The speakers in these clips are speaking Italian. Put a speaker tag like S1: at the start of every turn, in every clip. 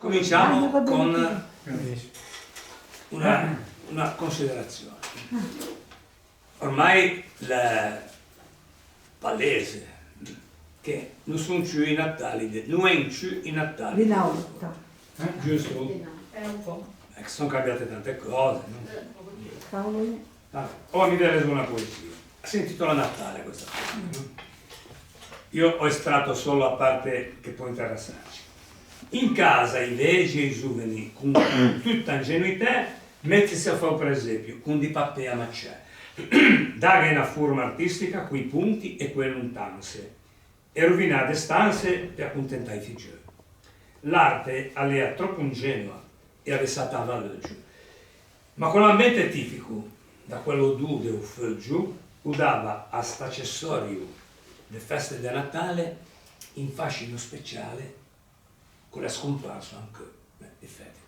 S1: Cominciamo con una considerazione. Ormai è palese che non sono più i Natali, non è più i Natali.
S2: Di una volta.
S1: Giusto?
S3: È un po'.
S1: Sono cambiate tante cose. No?
S2: Cavolo.
S1: Ora mi deve una poesia. Si intitola Natale questa cosa. No? Io ho estratto solo la parte che può interessarci. In casa i vegi e i giovani, con tutta ingenuità, mettisi a fare per esempio, con di pappe a macè. Dare una forma artistica quei punti e quelle lontanze, e rovinate stanze per accontentare i figli. L'arte all'era troppo ingenua e avessata a valleggio, ma con l'ambiente tipico, da quello d'ude o foggio, udava a st'accessorio le feste di Natale in fascino speciale, con la scomparsa anche effetti.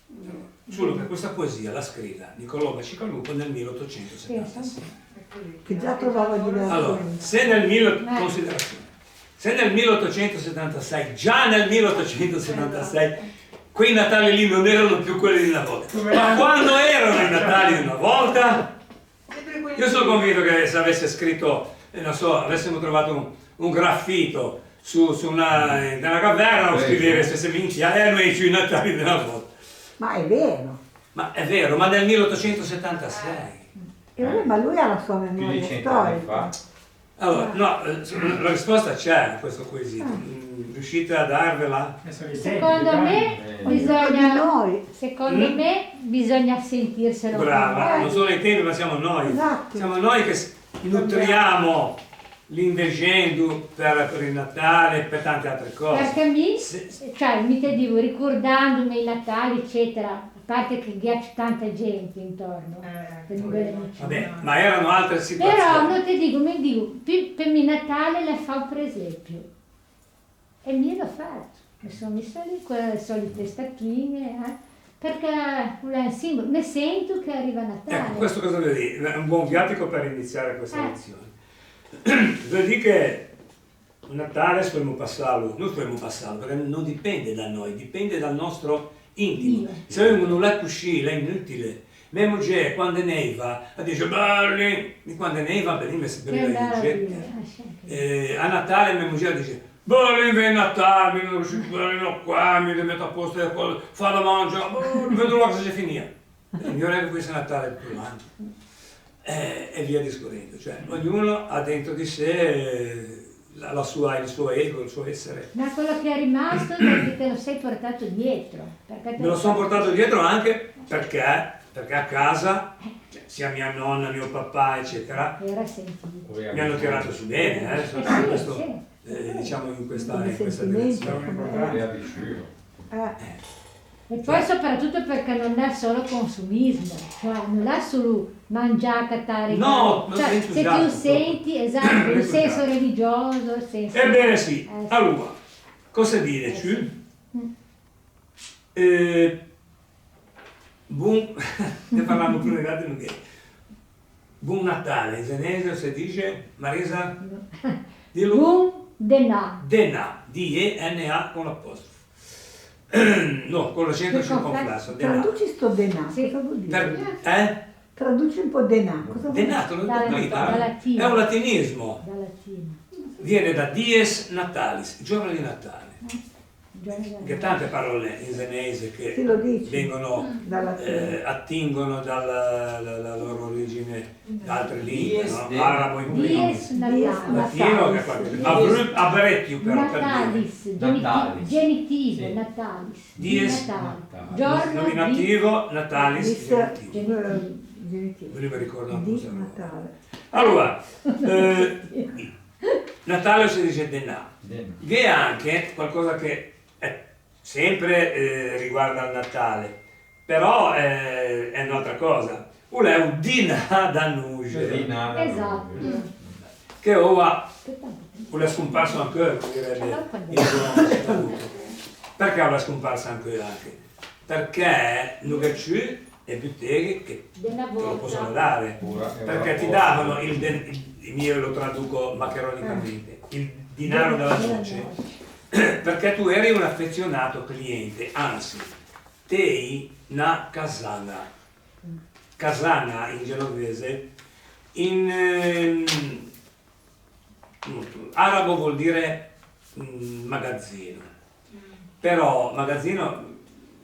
S1: No? Solo che questa poesia la scrive Niccolò Bacigalupo nel 1876.
S2: Che già trovava diversi.
S1: Allora, se nel 1876, già nel 1876, quei Natali lì non erano più quelli di una volta. Ma quando erano i Natali di una volta, io sono convinto che se avesse scritto, non so, avessimo trovato un graffito nella caverna, lo scrivere se minchia, erano i Natali di una volta.
S2: Ma è vero.
S1: Ma è vero, ma nel 1876.
S2: Ma lui ha la sua memoria storica.
S1: Allora, no, la risposta c'è a questo quesito. Riuscite a darvela?
S4: Secondo me bisogna sentirselo.
S1: Brava, non solo i tempi, ma siamo noi.
S2: Esatto.
S1: Siamo noi che nutriamo l'invegendo per il Natale e per tante altre cose.
S4: Perché mi te dico, ricordandomi i Natali, eccetera, a parte che c'è tanta gente intorno.
S1: Vabbè, ma erano altre situazioni.
S4: Però non ti dico, per il Natale la fa per esempio. E mi l'ho fatto. Mi sono messa lì con le solite statuine, perché è un simbolo. Ne sento che arriva Natale.
S1: Ecco, questo cosa vuol dire? È un buon viatico per iniziare questa lezione. Vuol dire che Natale dobbiamo passarlo, perché non dipende da noi, dipende dal nostro intimo. Se noi non la cuscì, è inutile. Mia moglie quando neva dice belli, quando neva per me a Natale mia moglie dice belli vieni a Natale, non riesci qua, mi metto a posto le cose, fa da mangiare, non vedo l'ora che si finisce. Il mio regalo questo è Natale più avanti. E via discorrendo, cioè ognuno ha dentro di sé il suo ego, il suo essere.
S4: Ma quello che è rimasto è perché te lo sei portato dietro.
S1: Me lo sono portato dietro anche perché a casa, sia mia nonna, mio papà, eccetera, mi hanno tirato su bene, diciamo in questa direzione.
S4: E poi soprattutto perché non è solo consumismo, cioè non è solo mangiare, cattare,
S1: no,
S4: cioè, se tu senti, esatto, il senso religioso, il senso...
S1: Ebbene sì, allora, cosa dire? Ne parliamo più legati non che. Buon Natale, in senese si dice, Marisa? Dillo.
S4: Buon Denà.
S1: Denà, D-E-N-A con l'apostrofo. No, con l'accento circonflesso.
S2: Traduci sto denà, cosa vuol dire? Traduci un po' denà, cosa vuol dire?
S1: Denà, te lo dico, è un latinismo. Viene da Dies Natalis, giorno di Natale. Che tante parole in senese che vengono, attingono dalla loro origine da altre lingue, no? Arabo in primis, latino, abretio però per dire.
S4: Genitivo, natalis.
S1: Dies, nominativo, natalis, genitivo. Ve ne ricordo una cosa. Allora, Natale si dice denà, che è anche qualcosa che sempre riguarda il Natale, però è un'altra cosa. Uno è un dinà da nuge.
S4: Esatto.
S1: Che ora è scomparso anche, direbbe il buon. Perché ora è scomparso anche? Perché non c'è più e botteghe che te lo possono dare. Perché ti davano io lo traduco maccheronicamente, il denaro della noce. perché tu eri un affezionato cliente, anzi, tei na casana. Casana in genovese, in arabo vuol dire magazzino, però magazzino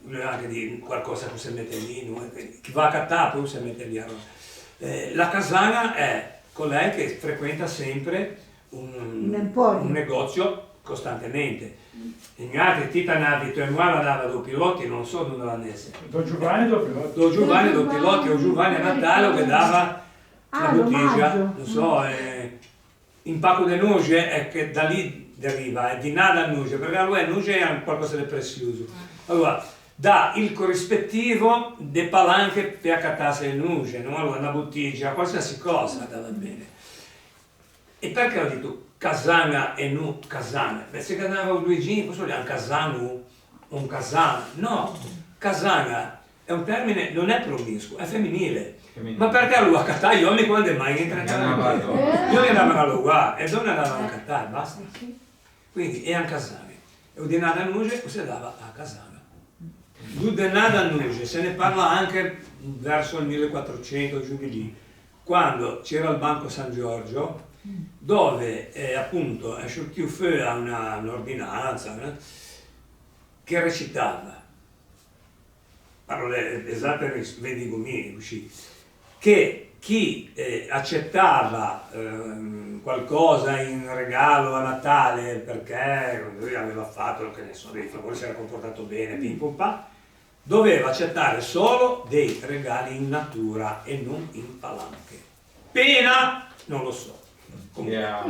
S1: vuol anche dire qualcosa che si mette lì, chi va a cattare poi si mette lì. La casana è colei che frequenta sempre un negozio costantemente. Ignati titanavi tu e muara dava do piloti, non so dove l'annesse.
S3: Do Giovanni do piloti.
S1: Do Giovanni do piloti o Giovanni a Natale che dava la bottiglia, non so, in pacco di nuge è che da lì deriva, è di nada nuge, perché lui è nuge è qualcosa di prezioso. Allora, dà il corrispettivo de palanche per accattare il nuge, no? Allora una bottiglia, qualsiasi cosa andava bene. E perché ho detto casana e non casana? Beh, se andava un Luigini, posso dire un casano o un casana? No, casana è un termine, non è promiscuo, è femminile. Ma perché lui a cattare gli uomini quando mai entrano? Gli uomini andavano a lavorare e le donne andavano a cattare, basta. Quindi è un casane. E un denaro a nuge si dava a casana. Du denaro a nuge se ne parla anche verso il 1400 giù di lì, quando c'era il Banco San Giorgio, dove appunto è uscito fuori un'ordinanza che recitava, parole esatte vedi come uscì, che chi accettava qualcosa in regalo a Natale perché lui aveva fatto, che ne so, dei favori, si era comportato bene, pim pum pa, doveva accettare solo dei regali in natura e non in palanche. Pena, non lo so.
S5: Però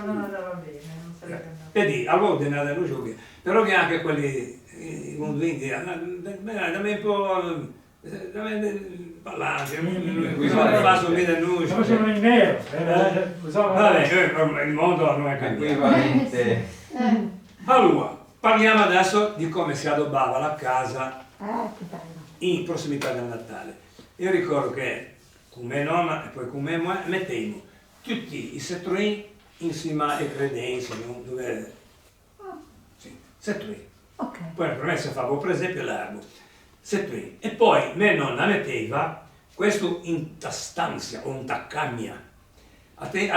S5: non andava bene, non sarebbe andato.
S1: Vedi, allora denaro da luce, però che anche quelli i convinti, dammi un po', palanche, non faccio bene luce.
S3: Come sono in nero.
S1: Vabbè, il mondo non è cambiato. Allora, parliamo adesso di come si addobbava la casa in prossimità del Natale. Io ricordo che con mia nonna e poi con me mettevo tutti i settori insieme ai credenzi, no? Dove... Sì, settori.
S2: Ok.
S1: Poi per me si fa per esempio l'erbo. Settori. E poi mia nonna metteva questo in ta stanza o in ta camia.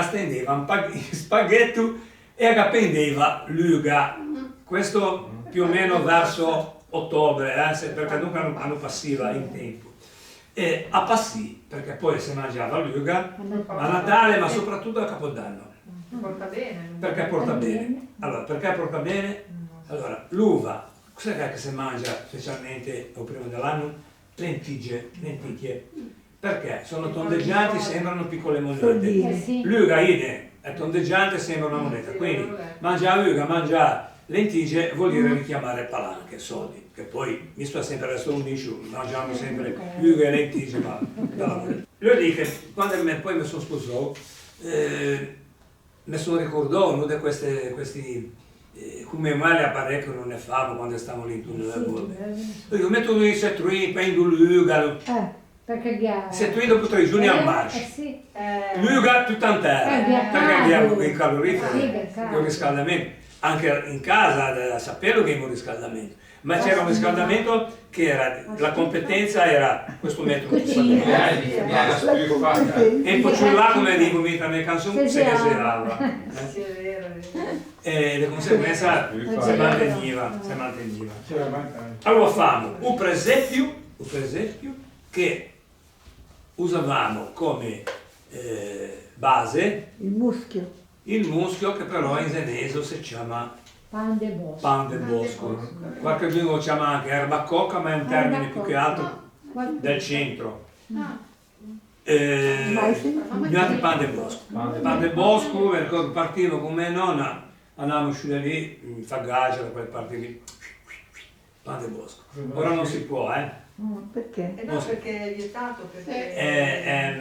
S1: Stendeva un spaghetto e appendeva l'uga. Questo più o meno verso ottobre, perché dunque non passiva in tempo. E a passì, perché poi si mangiava l'uga a Natale, ma soprattutto a Capodanno.
S5: Porta bene.
S1: Perché porta bene? Allora, perché porta bene? Allora, l'uva, cos'è che si mangia specialmente al primo dell'anno? Lenticchie. Perché? Sono tondeggianti, sembrano piccole monete. L'uga è tondeggiante, sembra una moneta. Quindi mangiare l'uga, mangiare lenticchie vuol dire richiamare palanche, soldi. Che poi, mi sta sempre adesso un dice, mangiamo sempre l'uga e lenticchie, ma dalla moneta. Lui dice, quando poi mi sono sposato, mi sono ricordato uno di questi come mai apparecchio non ne favo quando stavamo lì in nella borda. Io metto lui se trui, prendo l'uga.
S4: Perché
S1: se trui dopo 3 giorni al marcio. L'uga tutta in terra, perché abbiamo i caloriferi, il riscaldamento. Anche in casa sapevo che avevo un riscaldamento, ma c'era un riscaldamento che era, la competenza era questo metro e poi là come dico mica nelle canzoni si esagerava e di conseguenza si manteniva. Allora famo un presepio che usavamo come base il muschio che però in senese si chiama pan de bosco. Qualche giorno lo chiama anche erba coca, ma è un termine più che altro del centro. Chiamate pan de bosco. Pan de bosco, ricordo partivo con mia nonna, andavamo su lì, in Fagaggia, da quelle parti lì. Pan de bosco. Ora non si può,
S2: Perché?
S5: No, perché è vietato, perché
S1: è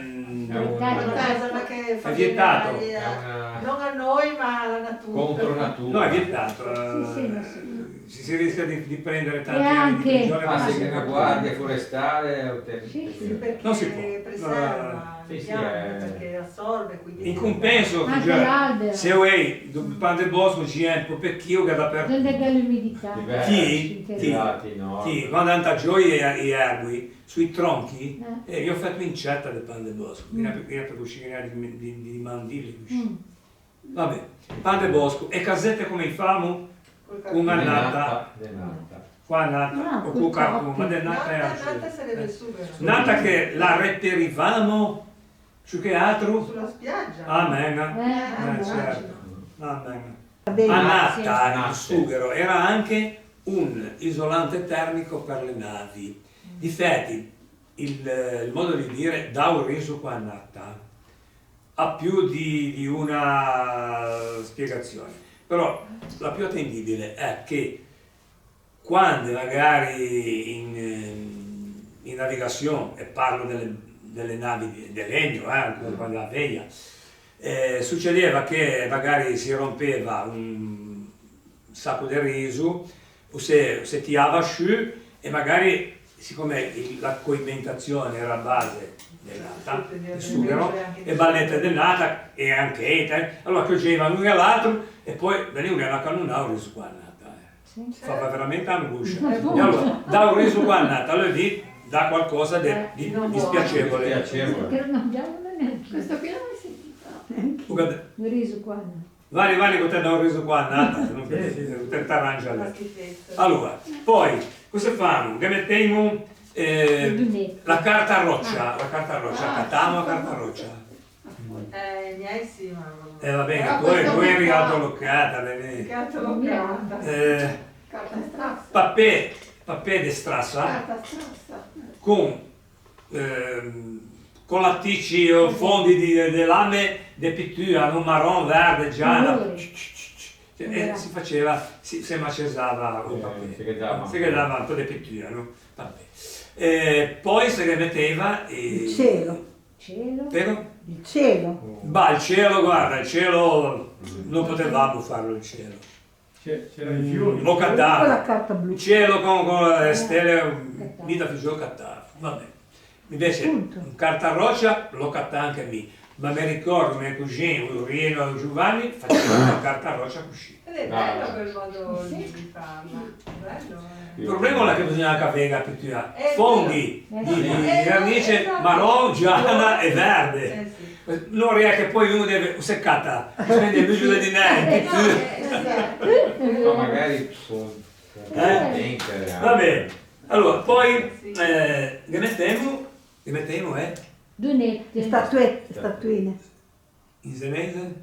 S1: vietato.
S5: Non a noi, ma alla natura.
S6: Contro natura.
S1: No, è vietato. si rischia di prendere tanti
S4: E
S1: anni
S4: anche-
S1: di prigione.
S6: Ah,
S1: per
S6: sei che una
S1: essere
S6: guardia forestale o te-
S4: Sì,
S5: Sì, perché
S1: Non si può.
S5: preserva
S6: Sì,
S5: le
S6: sì,
S5: piante, perché assorbe, quindi...
S1: In compenso,
S4: Anche
S1: cioè,
S4: l'albero.
S1: se vuoi, quando il bosco c'è un po' perché che da per
S4: Donde che l'umidità.
S1: Chi?
S6: Tirati, no?
S1: Sì, quando andano giù gli erbui sui tronchi, io ho fatto incetta del pan del bosco, viene per cucinare di mandili. Vabbè, pan del bosco e casette come famo? Una nata, qua nata, o con cartone, ma del nata è
S5: Nata
S1: altro.
S5: sarebbe il sughero.
S1: Nata che la reperivamo, su che altro?
S5: Sulla spiaggia.
S1: Amen, certo. Amen. A
S2: Bene.
S1: Natta il sughero era anche un isolante termico per le navi. Difatti, il modo di dire da un riso qua a Natta ha più di una spiegazione, però la più attendibile è che quando magari in navigazione, e parlo delle navi di legno, quando la veglia, succedeva che magari si rompeva un sacco di riso o se tirava su e magari siccome la coibentazione era a base dell'alta, il sughero e ballette dell'alta e anche ete, allora coglievano l'uno e l'altro e poi venivano a cannonare un riso qua a nata. Fa veramente angoscia. E allora da un riso qua a nata allora lì dà qualcosa di spiacevole.
S6: Piacevole.
S4: Che non abbiamo neanche.
S7: Questo qui non l'hai sentito.
S1: Guarda,
S4: Un riso qua. No.
S1: Vai con te da un riso qua a nata, se non te t'arrangia
S5: La
S1: lì.
S5: schifezza.
S1: Allora, poi cosa fanno? Che mettiamo la carta roccia, cattiamo la carta roccia.
S5: I miei sì, ma...
S1: E va bene,
S7: Però
S1: tu
S7: questo
S1: eri
S7: mi fa-
S1: autolocata, bene.
S5: Gatto locata.
S7: Carta strassa.
S1: Papè di strassa
S7: Carta strassa.
S1: con latticci o fondi di lame di pittura, un marron, verde, giallo. E si faceva, si macesava un papè. Si dava un po' di pittura, no? Vabbè. Poi si metteva
S2: Il cielo.
S4: Cielo.
S1: Vero?
S2: Il cielo.
S1: Bah, il cielo, guarda, il cielo non potevamo farlo il cielo.
S3: C'erano i fiori.
S1: Lo
S2: Con la
S1: cattavo.
S2: carta blu.
S1: Il cielo con le stelle mi da figlio cattavo. Vabbè. Invece
S2: Punto.
S1: in carta roccia lo cattavo anche me. Ma mi ricordo mio cugino, Rieno e Giovanni facevano la carta roccia così.
S5: Ed è bello quel modo di farla. Bello,
S1: Il problema è che bisognava capire la pittura.
S5: Eh,
S1: Fondi di vernice marron, gialla e verde.
S5: sì.
S1: Non riesce che poi uno deve seccata, prende l'uso di
S6: Ma magari con dente.
S1: Va bene. Allora, poi che mettiamo
S4: Dunette.
S2: Statuine.
S1: in senese?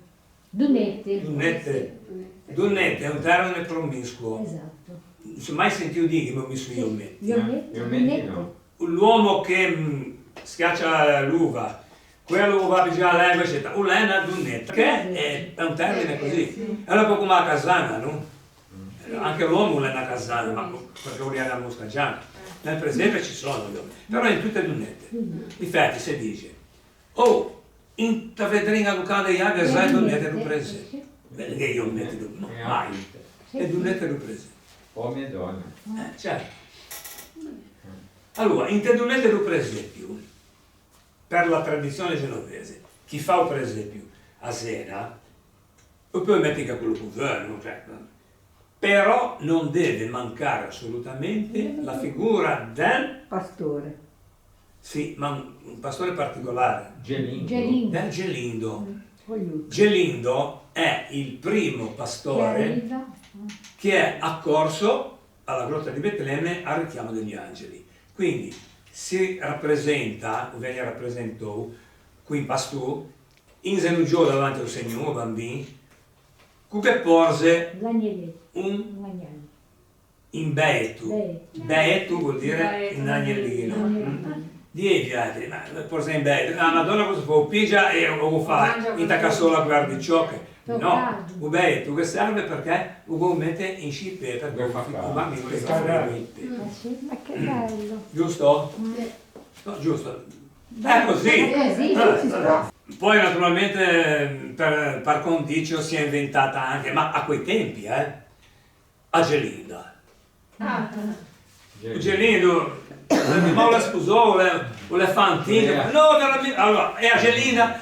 S4: Dunette.
S1: Dunnette è un termine promiscuo.
S4: Esatto.
S1: Non si è mai sentito dire che mi sono io metti.
S4: Io
S6: no.
S1: L'uomo che schiaccia l'uva, quello va a pigiare la lingua, eccetera. Ulena dunnetta, che è un termine così. È un po' come la casana, no? Anche l'uomo è una casana, ma perché vuol dire la mosca gialla. Nel presepe ci sono gli uomini, però in tutte dunnette. Infatti si dice, oh, in ta vedringa lucanda iaga sai dunnette du presepe. Che io metti no, mai. E dunnette du presepe.
S6: Uomo e donna.
S1: Certo. Allora, in te dunnette du presepio, per la tradizione genovese, chi fa un presepio a sera, o poi metti che quello che vuole, non c'è. Però non deve mancare assolutamente la figura del
S2: Pastore.
S1: sì, ma un pastore particolare,
S6: Gelindo.
S1: del Gelindo.
S2: Voglio.
S1: Gelindo è il primo
S4: che
S1: pastore
S4: arriva.
S1: che è accorso alla grotta di Betlemme al richiamo degli angeli. Quindi si rappresenta, o viene rappresentato, qui in pastore, in Zenugio davanti al Signore, bambino, che porse
S4: L'agneletto.
S1: un
S4: L'agnello.
S1: in beetu. Beetu vuol dire un agnellino. Dieci altri, ma porse in beetu. La Madonna cosa fa? Pigia e lo fa in tacassola guardi ciò che. No, un beetu che serve perché lo mette in scippe perché un bambino le fa
S4: Ah, sì? Ma che bello.
S1: giusto? No, giusto. È così.
S4: È così.
S1: Poi naturalmente per condicio si è inventata anche, ma a quei tempi, a Gelinda. Il Gelindo, ma la sposò, le fantine, no, veramente, allora, e Angelina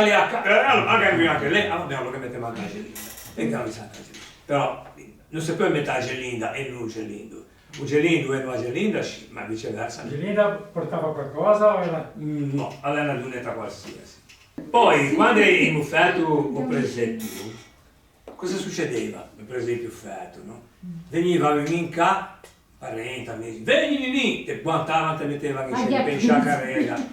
S1: lì anche lei, allora che metteva anche Angelina, e che non sa Angelina, però non si può mettere Angelina e non Gelindo. Un Gelindo e non Angelina, ma viceversa.
S3: Angelina portava qualcosa o era...
S1: No, era una lunetta qualsiasi. Poi, quando abbiamo fatto un presepio, cosa succedeva? Per esempio, fatto, no? Veniva in casa, parenti, amici, vieni, e guantavano, te metteva in scena, in sciaccarella.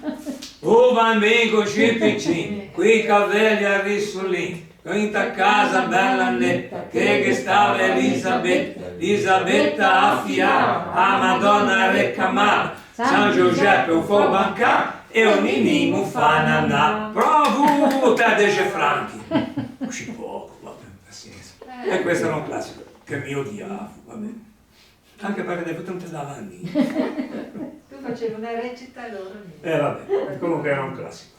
S1: Oh, bambino, così piccini, qui i capelli a rissolini. In ta casa bella netta, che stava Elisabetta a fiare, a Madonna recamava, San Giuseppe un fo banca e un ninino fa nanà. Bravo, te dice Franchi. Usci poco, vabbè, pazienza. E questo era un classico, che mi odiavo, vabbè. Anche perché non ti dava niente.
S5: Tu facevi una recita e loro niente.
S1: Vabbè, comunque era un classico.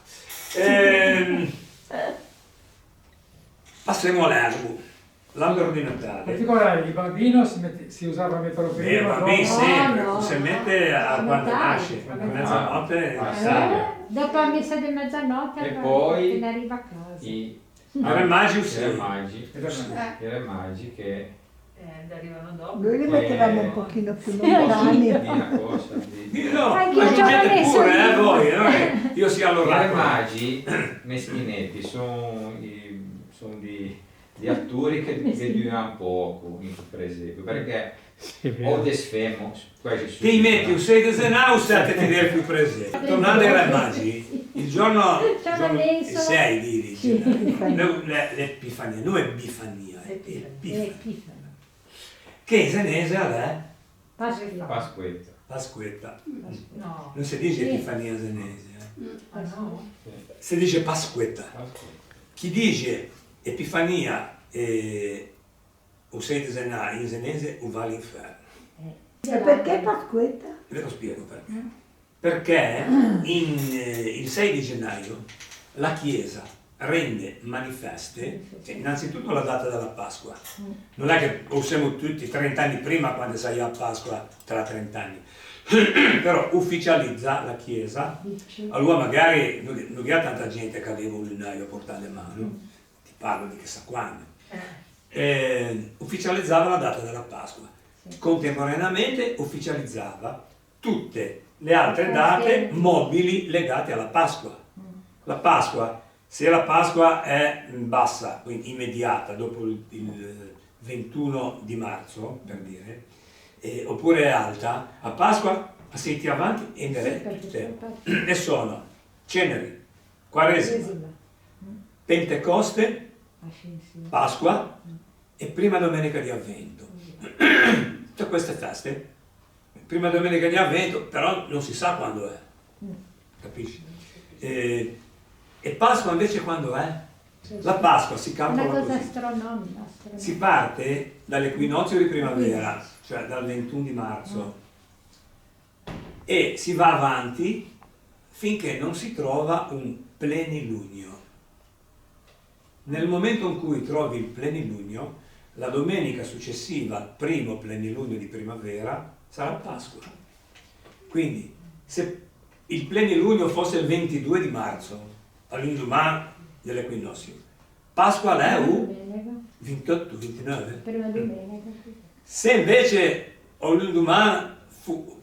S1: Passiamo all'albero, l'albero di
S3: In
S1: Natale.
S3: particolare il bambino si usava metterlo prima,
S1: Il bambino
S3: dopo.
S1: sempre,
S4: no.
S1: si mette a quando
S4: Natale.
S1: nasce, a mezzanotte.
S4: Dopo la messa di mezzanotte
S6: E poi
S4: appena arriva a casa.
S6: i
S1: Re Magi,
S6: i
S1: sì.
S6: Re Magi,
S3: Ed
S6: i Re Magi che
S5: Arrivano dopo.
S2: Noi li mettevamo un pochino più
S6: di
S2: lontani.
S6: una cosa di...
S1: No,
S4: Anche io
S1: ma
S4: ci avevo
S1: aggiungete
S4: messo
S1: pure,
S4: io.
S1: voi, non è che io sia
S6: I Re
S1: all'oracolo.
S6: Magi meschinetti sono di attori che durano poco, per esempio, perché o desfemo, quasi
S1: Ti metti un 6 desenau, 7 ti devi più presente. Tornando ai Re Magi, il giorno il 6 di gennaio, l'Epifania, non Epifania, è Epifania.
S4: Epifania.
S1: Che in senese è
S4: Pasqua.
S6: Pasquetta.
S1: Pasquetta.
S5: No.
S1: Non si dice
S4: Sì.
S1: Epifania in senese,
S5: Ah no?
S1: si dice Pasquetta.
S6: Pasquetta.
S1: Chi dice Epifania o 6 desenai in senese o va all'inferno.
S2: E perché Pasquetta?
S1: Ve lo spiego perché. Perché il 6 di gennaio la Chiesa rende manifeste, innanzitutto la data della Pasqua. Non è che usiamo tutti 30 anni prima quando sai a Pasqua tra 30 anni. Però ufficializza la Chiesa. Allora magari non c'è tanta gente che aveva un lunario a portare in mano, ti parlo di chissà quando. Ufficializzava la data della Pasqua. Contemporaneamente ufficializzava tutte le altre date mobili legate alla Pasqua. La Pasqua, se la Pasqua è bassa, quindi immediata, dopo il 21 di marzo, per dire, oppure è alta, a Pasqua passetti avanti e tutte. E sono Ceneri, Quaresima, Pentecoste, Pasqua e prima domenica di Avvento. Tutte queste feste, prima domenica di Avvento, però non si sa quando è, capisci? E Pasqua invece quando è? La Pasqua si
S4: Una
S1: calcola
S4: cosa
S1: così.
S4: astronomica.
S1: Si parte dall'equinozio di primavera, cioè dal 21 di marzo, e si va avanti finché non si trova un plenilunio. Nel momento in cui trovi il plenilunio, la domenica successiva al primo plenilunio di primavera sarà Pasqua. Quindi, se il plenilunio fosse il 22 di marzo, all'indomani dell'equinozio, Pasqua è 28, 29.
S4: Prima domenica.
S1: Se invece all'indomani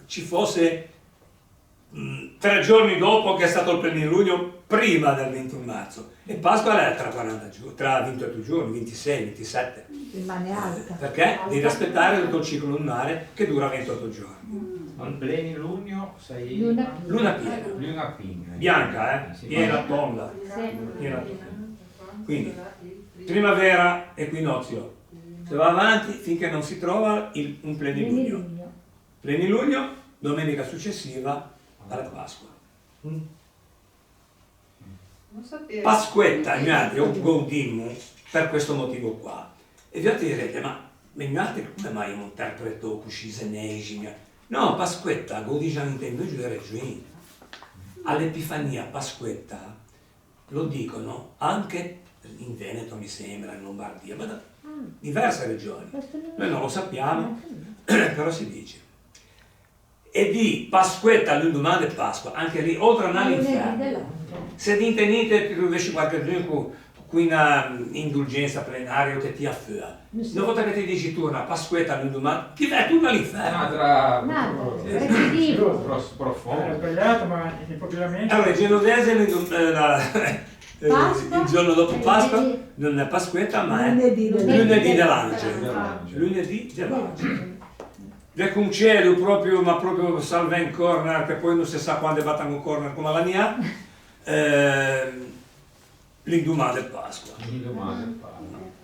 S1: ci fosse 3 giorni dopo che è stato il plenilunio, prima del 21 marzo, e Pasqua è tra 40 giorni, tra 28 giorni, 26, 27.
S2: Rimane alta.
S1: Perché devi aspettare tutto il ciclo lunare che dura 28 giorni.
S6: Al plenilunio sei...
S4: Luna
S1: Luna piena,
S6: Luna piena.
S1: bianca,
S6: Sì.
S1: piena tonda.
S4: Sì.
S1: Piena tonda. Quindi, primavera, equinozio. Si va avanti finché non si trova un plenilunio. Plenilunio, domenica successiva alla Pasqua.
S5: Non sapevo.
S1: Pasquetta, ignate, o godimmo per questo motivo qua. E vi direte, ma ignate come mai non interpreto così senesi? No, Pasquetta, godigiamo invece di Reggiani. All'Epifania, Pasquetta, lo dicono anche in Veneto, mi sembra, in Lombardia, ma da diverse regioni. Noi non lo sappiamo, però si dice. E di Pasquetta l'indomani di Pasqua, anche lì, oltre all'inferno. Se ti intendete, ti rovesci qualche giorno con una indulgenza plenaria o che ti affia. Una volta che ti dici tu una Pasquetta l'indomani, ti vai tu all'inferno.
S6: Profondo.
S3: È sbagliato, ma improvvisamente...
S1: Allora, il genovese il giorno dopo Pasqua non è Pasquetta, ma è lunedì dell'angelo. Lunedì dell'angelo. Ecco un cielo proprio, ma proprio salva in corner, che poi non si sa quando battano un corner come la mia, l'indomani del Pasqua.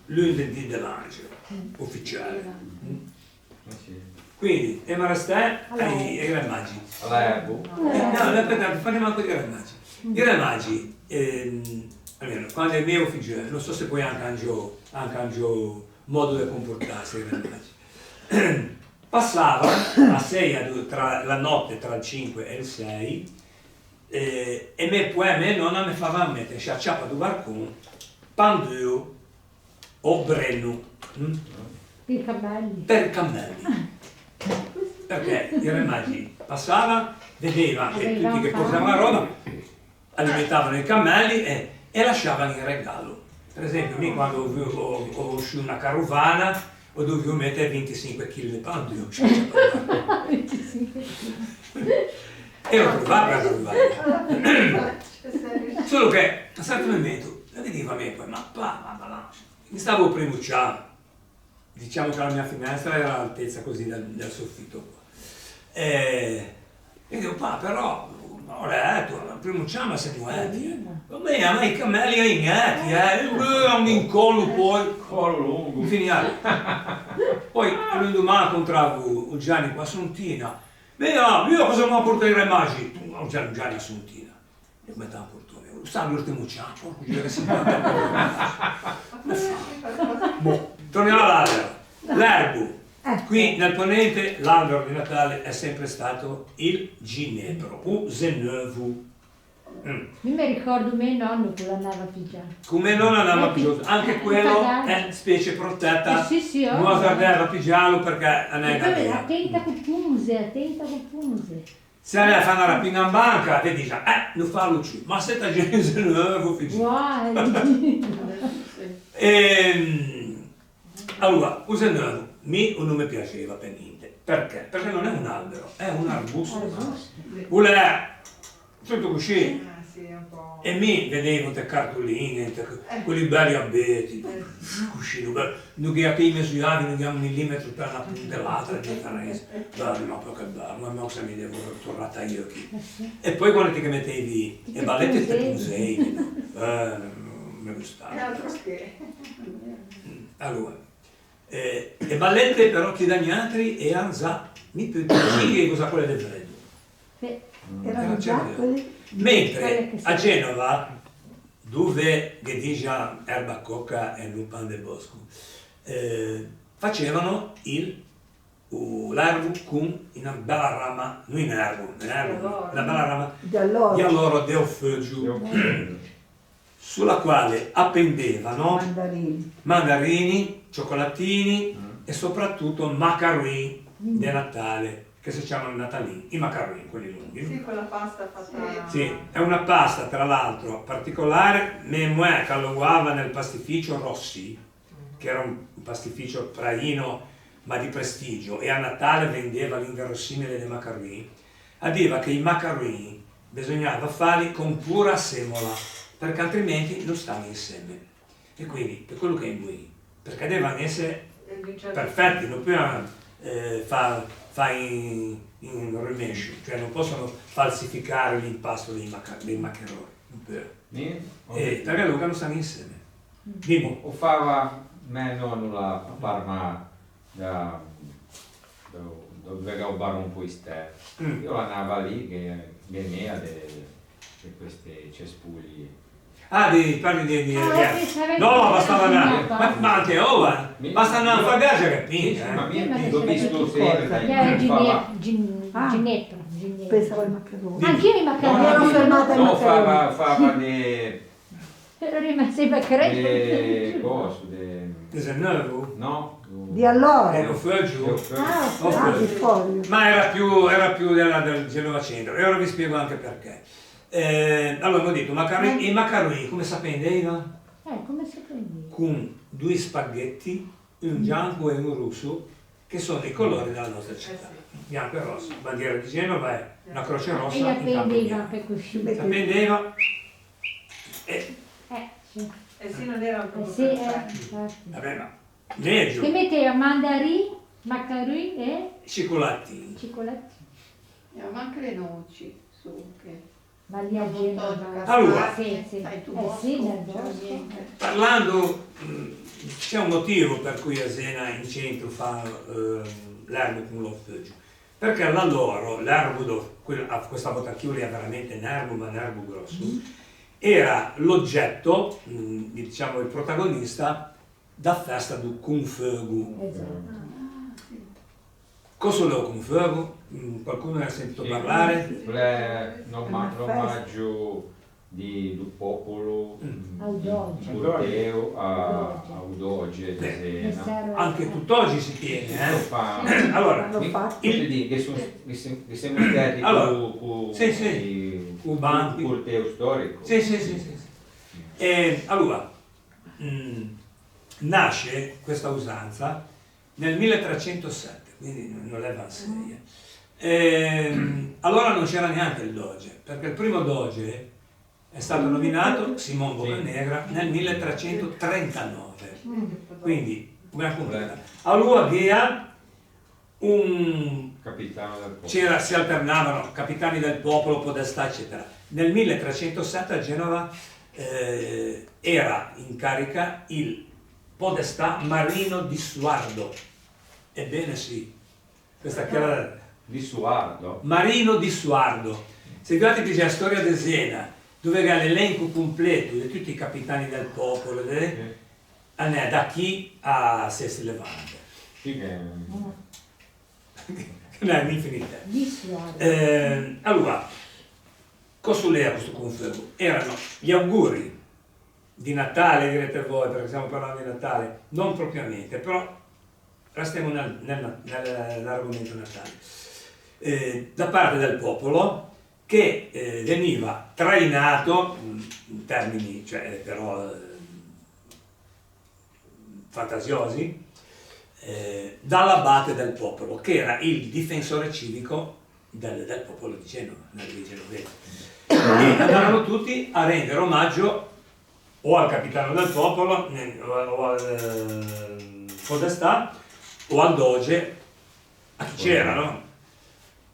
S1: Lunedì dell'angelo, ufficiale. Quindi, e Marastè ai Re Magi.
S6: All'erbo?
S1: No, aspettate, faremo anche i Re Magi. I Re Magi, almeno quando è mio figlio, non so se poi anche un modo di comportarsi i Re Magi. Passava a 6 tra la notte tra il 5 e il 6 e me nonna mi faceva mettere a ciappa di barcone pandu o brennu per cammelli. Perché i Re Magi passavano, vedevano che tutti che portavano la roba alimentavano i cammelli e lasciavano in regalo. Per esempio, io quando ho uscito una carovana ho dovuto mettere 25 kg di pandu. E l'ho trovato la carovana. Solo che a un certo momento la vedevo a me poi, mi stavo primucciando. Diciamo che la mia finestra era all'altezza così del soffitto. E dico, però, ho letto, primucciamo se muovetti. Ma i cammelli sono ignati, hanno un collo poi.
S6: Collo lungo.
S1: Finale. Poi l'indomani incontravo Gianni qua a Sontina. Io cosa mi ha portato i Re Magi? Gianni a Sontina. E come ti ha portato? Stanno l'ultimo ciampo, porco giuro che si Boh, torniamo all'albero. L'erbo. Qui nel ponente l'albero di Natale è sempre stato il ginepro, o zenevu.
S4: Io mi ricordo mio nonno che l'andava a pigiare.
S1: Come non andava a pigiare, anche quello è specie protetta, non andava a pigiarlo perché non è galera.
S4: Attenta con punze.
S1: Se lei fa una rapina in banca, ti dice, non fa l'ucciso, ma se ti genese nuovo, allora, il zenevu non mi piaceva per niente. Perché? Perché non è un albero, è un arbusto. Vuole tutto così. E mi vedevo le cartoline, quelli belli abeti, così, non che i misuravi, non che un millimetro per una punta dell'altra differenza. Ma proprio che bello, ma se mi devo tornare io qui. E poi quando ti mettevi le ballette te musei, mi gustava. Allora, le ballette però che dagli altri erano già, mi piace cosa quelle del freddo.
S2: Erano già quelli.
S1: Mentre a Genova, dove Ghediglia, erba cocca e non pan del bosco, facevano l'erbo con una bella rama, non in erbo, una bella rama di alloro del foggio, sulla quale appendevano mandarini, cioccolatini e soprattutto macarini di Natale, che si chiamano natalini, i macarini, quelli lunghi.
S5: Sì, quella pasta fatta...
S1: Sì, è una pasta tra l'altro particolare, che allungava nel pastificio Rossi, che era un pastificio traino ma di prestigio, e a Natale vendeva l'inverosimile dei macarini. Diceva che i macarini bisognava farli con pura semola, perché altrimenti non stanno insieme. E quindi, per quello che è lui, perché devono essere perfetti, non più fa in rimescio, cioè non possono falsificare l'impasto dei macaroni, perché allora non stanno insieme. Dimo.
S6: O fava me nonno a Parma dove rubare un po' istero. Io andavo lì che veniva di questi cespugli.
S1: Parli di no, bastava andare, ma anche ora, basta andare a fagare che pinga.
S6: Ma l'ho visto sempre.
S4: Ginepro.
S2: Pensavo ai macaroni.
S4: Anch'io i macaroni.
S2: Ero fermata ai
S6: No,
S2: macaroni.
S6: fava
S4: Era rimasto in credo.
S6: Cosa?
S1: 19?
S6: No?
S2: Di allora.
S1: Ero giù.
S2: Ah, di foglio.
S1: Ma era più del Genova Centro, e ora vi spiego anche perché. Allora abbiamo detto, i macaroni come si prendeva?
S4: Come si prende?
S1: Con 2 spaghetti, un bianco e un rosso, che sono i colori della nostra città. Bianco e rosso, bandiera di Genova è una croce rossa
S4: E la
S1: in campo
S4: prendeva
S1: bianco.
S4: per così.
S1: La prendeva e
S4: Sì.
S5: E sì, non era proprio
S4: Sì,
S5: perfetto.
S1: vabbè, ma meglio,
S4: Che metteva mandarini, macaroni e
S1: cioccolatini.
S4: cioccolatini.
S7: Ma anche le noci su che.
S4: Ma lì a Genova.
S1: Allora.
S4: Sì.
S7: Sai tu
S4: Sì, nel
S7: bosco,
S4: bosco.
S7: niente.
S1: Parlando, c'è un motivo per cui a Zena in centro fa l'erbo con l'ortolano. Perché la loro, l'erbo, questa volta che è veramente un erbo, ma un erbo grosso, era l'oggetto, diciamo il protagonista, da festa del Kung Fu.
S4: Esatto.
S1: Cosa è il Kung Fu? Qualcuno ne ha sentito parlare?
S6: L'omaggio do popolo
S4: Audoge.
S6: Corteo a Udoge di Zena.
S1: Anche tutt'oggi si tiene,
S6: Lo fa.
S1: Allora,
S2: L'hanno fatto.
S6: che siamo stati
S1: Allora,
S6: con
S1: il banco.
S6: corteo storico.
S1: Sì. Allora, nasce questa usanza nel 1307, quindi non è seria. Allora non c'era neanche il doge, perché il primo doge è stato nominato Simone Boccanegra nel 1339, quindi una conquista. Allora aveva
S6: Capitano del popolo.
S1: si alternavano capitani del popolo, podestà, eccetera. Nel 1307 a Genova era in carica il podestà Marino di Suardo. Ebbene sì, questa che era
S6: Di Suardo.
S1: Marino di Suardo. Se guardate la storia di Zena, dove ha l'elenco completo di tutti i capitani del popolo, da chi a Sesti Levante.
S6: Sì, che...
S1: Non è un'infinità.
S4: Di suave.
S1: Allora, cosa era questo confermo? Erano gli auguri di Natale, direte voi, perché stiamo parlando di Natale, non propriamente, però restiamo nell'argomento Natale. Da parte del popolo che veniva trainato, in termini cioè, però fantasiosi, dall'abate del popolo, che era il difensore civico del popolo di Genova, dei genovesi. E andavano tutti a rendere omaggio o al capitano del popolo, o al podestà, o al doge, a chi c'era, no?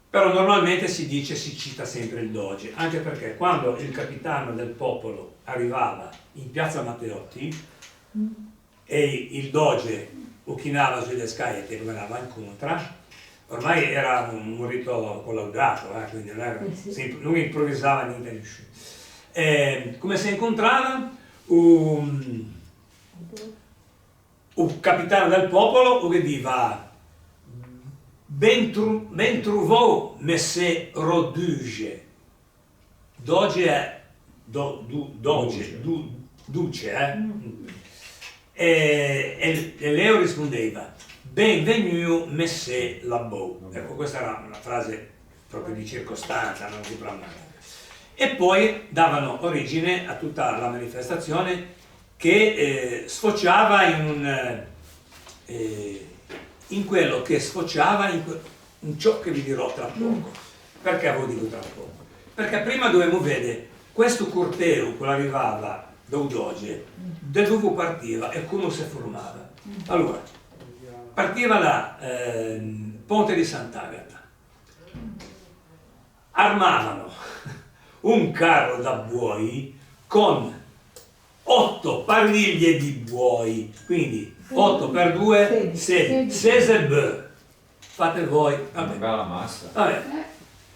S1: Però normalmente si cita sempre il doge, anche perché quando il capitano del popolo arrivava in piazza Matteotti e il doge uchinava sulle scale e tornava incontro, ormai era un rito collaudato, quindi non improvvisava niente nessuno. Come si incontrava? Un capitano del popolo che diceva ben trouvò messer Roduge. Doge è duce. E Leo rispondeva benvenuto messer Labou. Ecco, questa era una frase proprio di circostanza, non di prammatica. E poi davano origine a tutta la manifestazione che sfociava in quello che sfociava in ciò che vi dirò tra poco. Perché ve lo dico tra poco? Perché prima dovevamo vedere questo corteo che arrivava da Udoge, da dove partiva e come si formava. Allora, partiva da Ponte di Sant'Agata, armavano un carro da buoi con 8 pariglie di buoi, quindi 8 per 2, 16 bœuf. Fate voi.
S6: Una bella massa.
S1: Vabbè.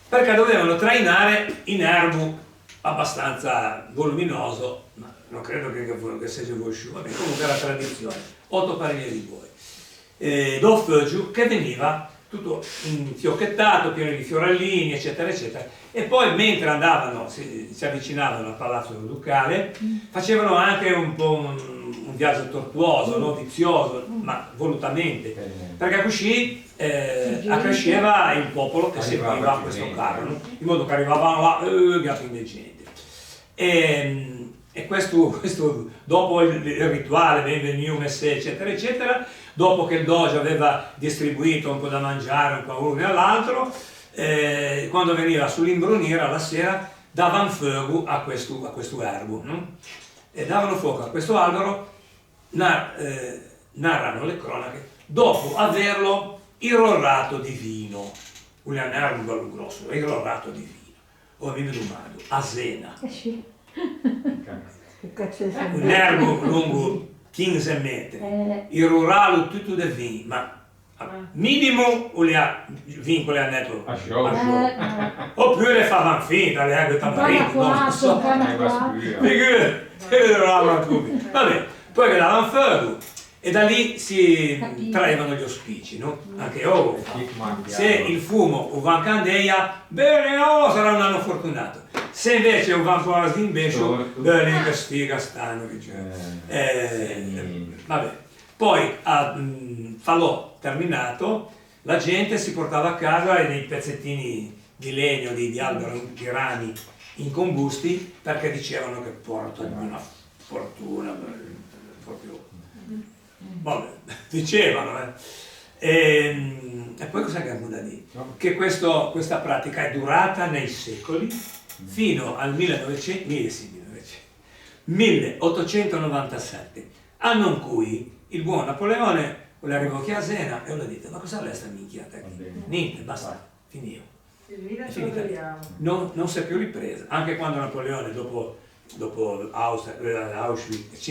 S1: Perché dovevano trainare in erbo abbastanza voluminoso, ma non credo che sia conosciuto, vabbè, comunque era tradizione. 8 pariglie di buoi. D'Offegiu che veniva tutto infiocchettato, pieno di fiorellini, eccetera, eccetera. E poi mentre andavano, si avvicinavano al Palazzo Ducale, facevano anche un po' un viaggio tortuoso, no? Vizioso, ma volutamente, perché così accresceva il popolo che seguiva questo carro, no? In modo che arrivavano là, gatti indecenti. E questo dopo il rituale, benvenuto, messè, eccetera, eccetera, dopo che il doge aveva distribuito un po' da mangiare un po' a uno e all'altro, quando veniva sull'imbrunire alla sera davano fuoco a questo erbo, no? E davano fuoco a questo albero, narrano le cronache, dopo averlo irrorato di vino, un erbo bello grosso, irrorato di vino, o mi domando, a Zena. Un erbo lungo 15 metri, irrorato tutto di vino, ma minimo o le ha vincoli a netto oppure favano finta le acque tamarine, non so, vabbè, poi che davano fuoco e da lì si traevano gli auspici, no? Anche se il fumo o van candeia, bene, sarà un anno fortunato. Se invece un van fuori di invece, bene che stiga stanno, vabbè. Poi falò terminato, la gente si portava a casa dei pezzettini di legno, di albero, di rami incombusti, perché dicevano che portano una fortuna, proprio, vabbè, dicevano. E poi cosa abbiamo da dire? Che questa pratica è durata nei secoli, fino al 1897, anno in cui il buon Napoleone le arrivò qui a Zena e ho detto, ma cosa è sta minchiata qui? Niente, basta, finito. Non si è più ripresa, anche quando Napoleone dopo Auschwitz,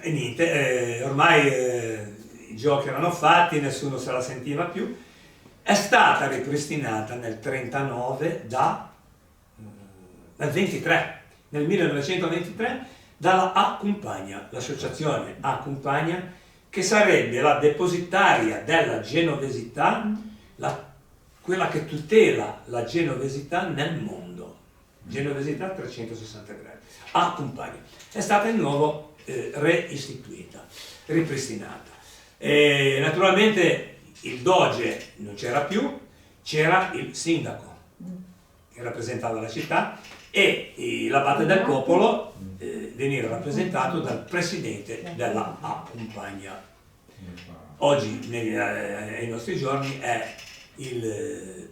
S1: e niente, ormai i giochi erano fatti, nessuno se la sentiva più. È stata ripristinata nel 1939 nel 1923 dalla A Compagna, l'associazione A Compagna, che sarebbe la depositaria della genovesità, quella che tutela la genovesità nel mondo. Genovesità 360 gradi. A Compagna. È stata di nuovo reistituita, ripristinata. Naturalmente il doge non c'era più, c'era il sindaco che rappresentava la città e l'abate del popolo veniva rappresentato dal presidente della A Compagna. Oggi ai nostri giorni è il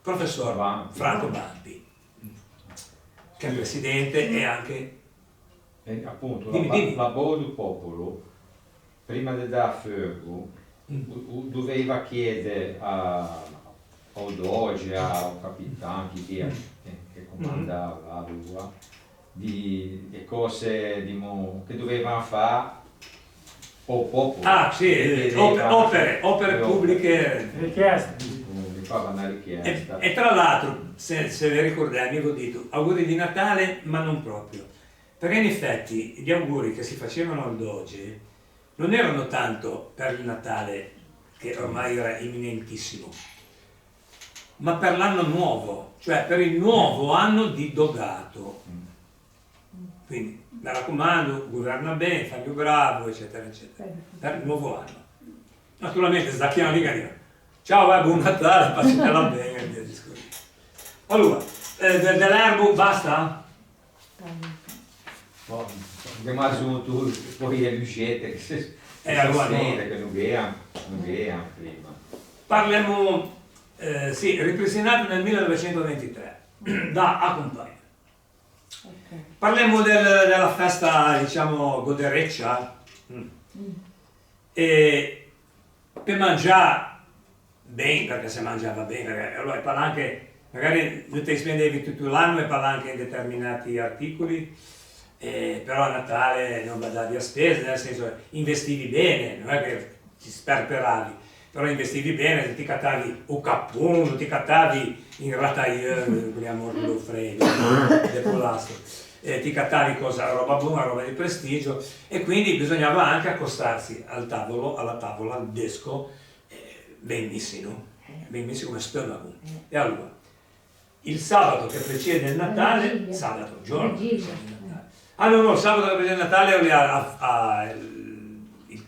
S1: professor Franco Banti, che è presidente e anche
S6: appunto
S1: dimmi.
S6: la Boa del Popolo prima di dare fuoco doveva chiedere al doge, al capitano che comandava di cose che dovevano fare o popolo.
S1: Ah sì, opere pubbliche.
S3: Richieste.
S6: Fava una richiesta.
S1: E tra l'altro, se vi ricordate, mi avevo detto auguri di Natale, ma non proprio. Perché in effetti gli auguri che si facevano al doge non erano tanto per il Natale, che ormai era imminentissimo, ma per l'anno nuovo, cioè per il nuovo anno di Dogato. Quindi, mi raccomando, governa bene, fai più bravo, eccetera, eccetera, per il nuovo anno. Naturalmente, Zacchiano di Garino. Ciao, buon Natale, passatela bene e via discorrendo. Allora, dell'erbo basta?
S6: Abbiamo aggiunto poi le lucette che non vedono prima.
S1: Parliamo, ripristinato nel 1923 da A Compagna. Parliamo della festa, diciamo, godereccia. E per mangiare bene, perché si mangiava bene, allora parla anche, magari non ti spendevi tutto l'anno e parla anche in determinati articoli, però a Natale non badavi a spese, nel senso investivi bene, non è che ti sperperavi, però investivi bene, ti cattavi un cappone, ti cattavi in ratailleur, quelle a morto freddo, del polastro. ti cattavi cosa, roba buona, roba di prestigio, e quindi bisognava anche accostarsi al tavolo, alla tavola, al desco, benissimo come stomaco. E allora, il sabato che precede il Natale,
S4: Vigilia.
S1: sabato, giorno,
S4: Vigilia.
S1: di Natale. Ah no, il sabato che precede il Natale il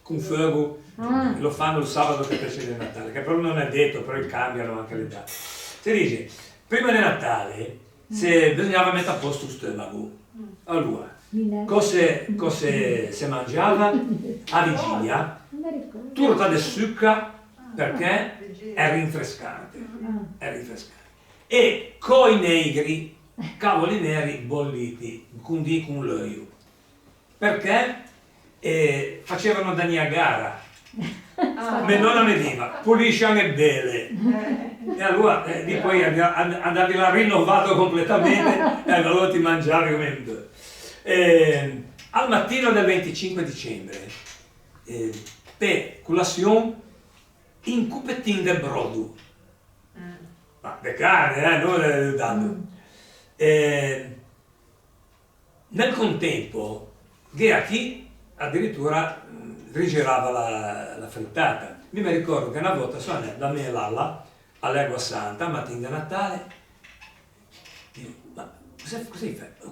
S1: Confuego, lo fanno il sabato che precede il Natale, che però non è detto, però cambiano anche le date. Si dice, prima del Natale bisognava mettere a posto il stomaco. Allora, cosa si mangiava a vigilia? Torta di zucca, perché è rinfrescante, e coi negri, cavoli neri bolliti con l'olio, perché facevano da Niagara. Mia nonna mi diceva, pulisciano e bene, e allora poi andavi là rinnovato completamente e allora ti mangiavi come un bue. Al mattino del 25 dicembre, per colazione, in cupettine di brodo, ma di carne, non dando. Nel contempo, che chi addirittura rigirava la frittata. Mi ricordo che una volta sono andato da me e Lalla all'Egua Santa, mattina di Natale, dico, ma cosa hai fatto?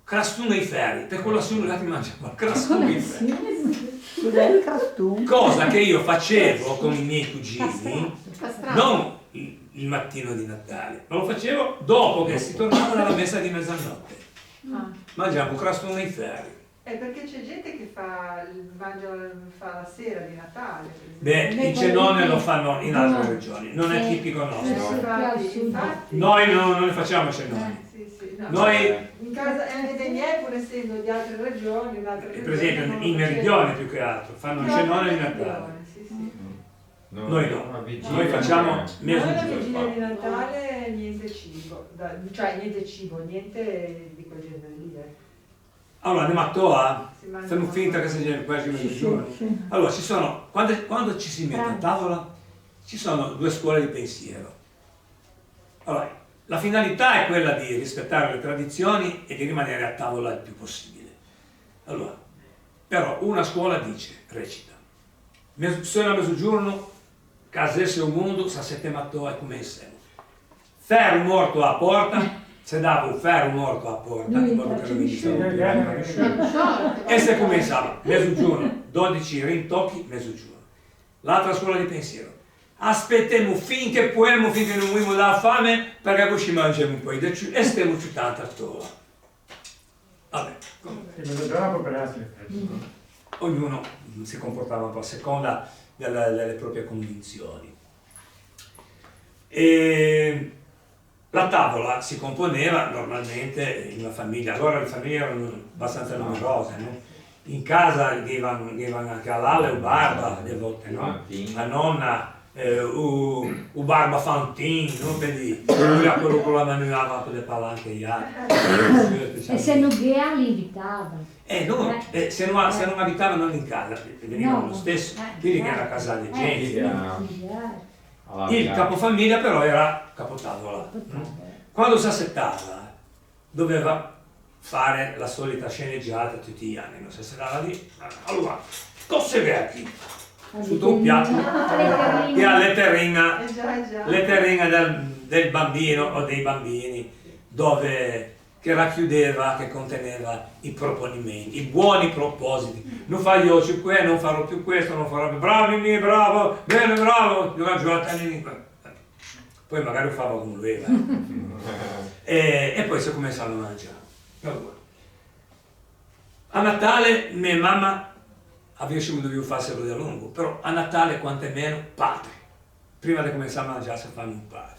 S1: Crastun ai ferri, per colazione là ti mangiava crastun ai ferri.
S2: Cos'è il crastun?
S1: Cosa che io facevo con i miei cugini, non il mattino di Natale, ma lo facevo dopo che si tornava dalla messa di mezzanotte. Mangiavo crastun ai ferri.
S5: Perché c'è gente che fa la sera di Natale.
S1: Beh, i cenone lo fanno in altre regioni, non è tipico nostro.
S5: Infatti,
S1: Noi non ne facciamo cenoni.
S5: no.
S1: Noi,
S5: In casa anche dei miei, pur essendo di altre regioni,
S1: per esempio, in meridione più che altro, fanno il cenone di Natale. Noi no, noi facciamo
S5: Noi la vigilia
S1: mezzogiorno.
S5: di Natale niente cibo, niente di quel genere lì.
S1: Allora, andiamo a Toa,
S5: Si mangia
S1: facciamo finta
S5: molto.
S1: che sia quasi
S2: Sì,
S1: mezzogiorno.
S2: sì.
S1: Allora, ci sono, quando ci si mette a tavola, ci sono due scuole di pensiero. Allora, la finalità è quella di rispettare le tradizioni e di rimanere a tavola il più possibile. Allora, però una scuola recita, sono a mezzogiorno, casesse un mondo, sa sette mattò e come siamo. Ferro morto a porta, se dava un ferro morto a porta, in modo che lo vinceva. E se cominciava, mezzogiorno, 12 rintocchi, mezzogiorno. L'altra scuola di pensiero. Aspettiamo finché non morimo da fame, perché poi ci mangiamo un po' di più e stiamo più tanto a toa. Vabbè, comunque. Ognuno si comportava un po' a seconda delle proprie convinzioni. E la tavola si componeva normalmente in una famiglia, allora le famiglie erano abbastanza numerose, no? In casa avevano anche all'ala o barba, delle volte, no? La nonna, o barba fantin, no? Quindi lui a quello con la manuava per le palanche gli altri.
S4: E se non Ghea li invitava.
S1: No, se non abitavano in casa, venivano lo stesso, quindi che era casa di gente. Il capofamiglia però era capotavola. Quando si assettava doveva fare la solita sceneggiata tutti gli anni, non si assettava lì, allora, cose vecchi, sotto un piatto e alle terrina del bambino o dei bambini, che racchiudeva, che conteneva i proponimenti, i buoni propositi. Non farò più questo, non farò più questo, non farò più bravo, bravo, bene, bravo, poi magari lo favo come lui. E poi si cominciava a mangiare. Allora, a Natale mia mamma aveva dovuto farselo da lungo, però a Natale quantomeno padre. Prima di cominciare a mangiare si fanno un padre.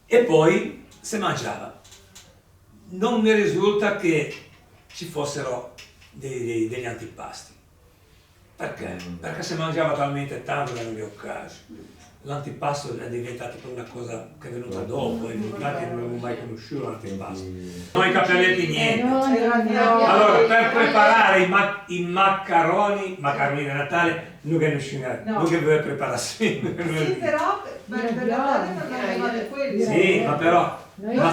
S1: E poi si mangiava. Non mi risulta che ci fossero degli antipasti. Perché? Perché si mangiava talmente tanto nelle mie occasioni. L'antipasto è diventato una cosa che è venuta dopo, e infatti non avevo mai conosciuto l'antipasto. Non i cappelletti niente. Allora, per preparare i macaroni di Natale, non che nessuno, non che preparare.
S5: Sì, però per Natale non avevate quelli.
S1: Sì, ma però Ma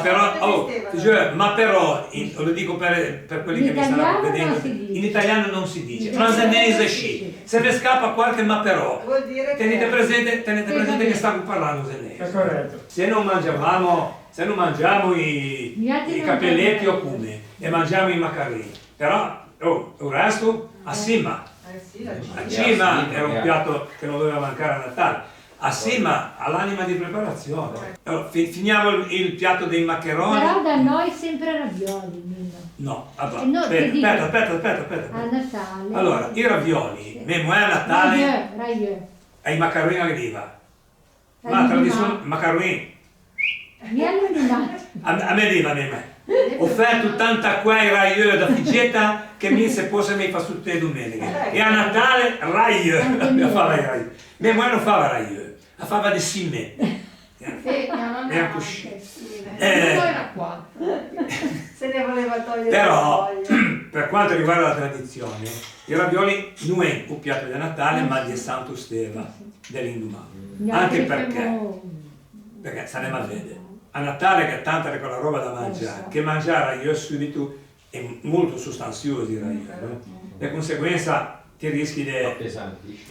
S1: però, lo dico per quelli che mi stanno vedendo, in italiano non si dice, franzenese sì. Se vi scappa qualche ma però,
S5: Vuol dire
S1: tenete
S5: che
S1: presente che stavo parlando
S3: È
S1: senese.
S3: corretto.
S1: Se non mangiamo i capelletti o come, e mangiamo i maccheroni, però il resto, assieme.
S5: sì, la
S1: Assieme era un piatto che non doveva mancare a Natale. Assieme all'anima di preparazione. Allora, finiamo il piatto dei maccheroni.
S4: Però da noi sempre ravioli, Nino.
S1: No, allora,
S4: no, ti dico.
S1: aspetta.
S4: A Natale.
S1: Allora, i ravioli,
S4: Sì.
S1: memo è a Natale,
S4: Ravioli.
S1: e i maccheroni all'oliva. Ma la tradizione, maccheroni,
S4: Mi hanno animato.
S1: a me diva, ho fatto tanta qua i raio da figetta che mi se possa mi fa tutte le domeniche. E a Natale raio, mi fa i raio. Memo non fa raio, la fava di sime.
S7: Sì, mia mamma
S1: Era
S7: anche,
S1: così.
S7: sì.
S1: Eh.
S7: Poi era qua.
S5: se ne voleva togliere
S1: Però,
S5: la voglia.
S1: per quanto riguarda la tradizione, i ravioli non è un piatto di Natale, ma di Santo Steva, dell'Indumà. Anche perché saremo a vedere. A Natale che tanta quella roba da mangiare, che mangiare io subito è molto sostanzioso direi, no? Di conseguenza ti rischi di
S6: Pesanti.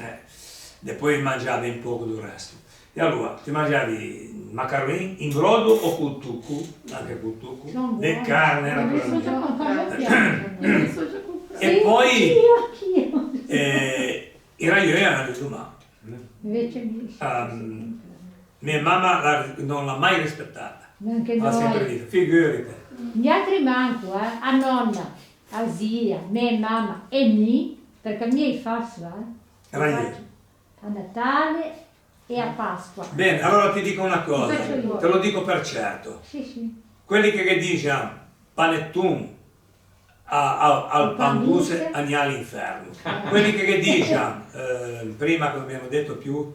S1: poi mangiare ben poco del resto. E allora ti mangiavi maccheroni in brodo o col tucco, anche col tucco, di carne naturalmente. E poi i ravioli erano di domani.
S4: Invece
S1: Mia mamma non l'ha mai rispettata,
S4: anche
S1: l'ha sempre
S4: noi.
S1: detto, figurati.
S4: Gli altri manco, a nonna, a zia, me, mamma e me, perché i miei faccio,
S1: Ravioli.
S4: a Natale e a Pasqua.
S1: Bene, allora ti dico una cosa,
S4: Faccio io.
S1: te lo dico per certo.
S4: Sì.
S1: Quelli che dicono panettone al panduse andiamo all'inferno. Quelli che dicono, prima come abbiamo detto più,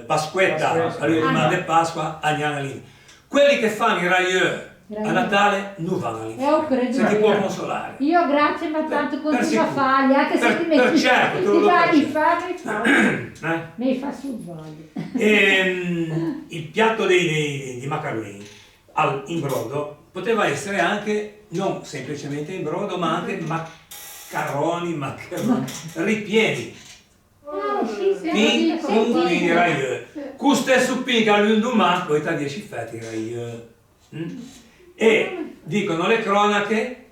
S1: Pasquetta, all'ultima di Pasqua, andiamo all'inferno. Quelli che fanno i ravioli a Natale non vanno all'inferno. Se ti può consolare.
S4: Io grazie, ma tanto
S1: Per
S4: continuo a
S1: sicuro.
S4: farli, anche se
S1: Per-
S4: ti metti
S1: per certo, te lo do per
S4: di
S1: certo.
S4: fare, mi fa sul voglio.
S1: Il piatto di maccheroni in brodo poteva essere anche, non semplicemente in brodo, ma anche maccheroni ripieni. Pin con i ravioli. Con stesso pin che all'indumà, poi ti 10 fette i ravioli. E dicono le cronache,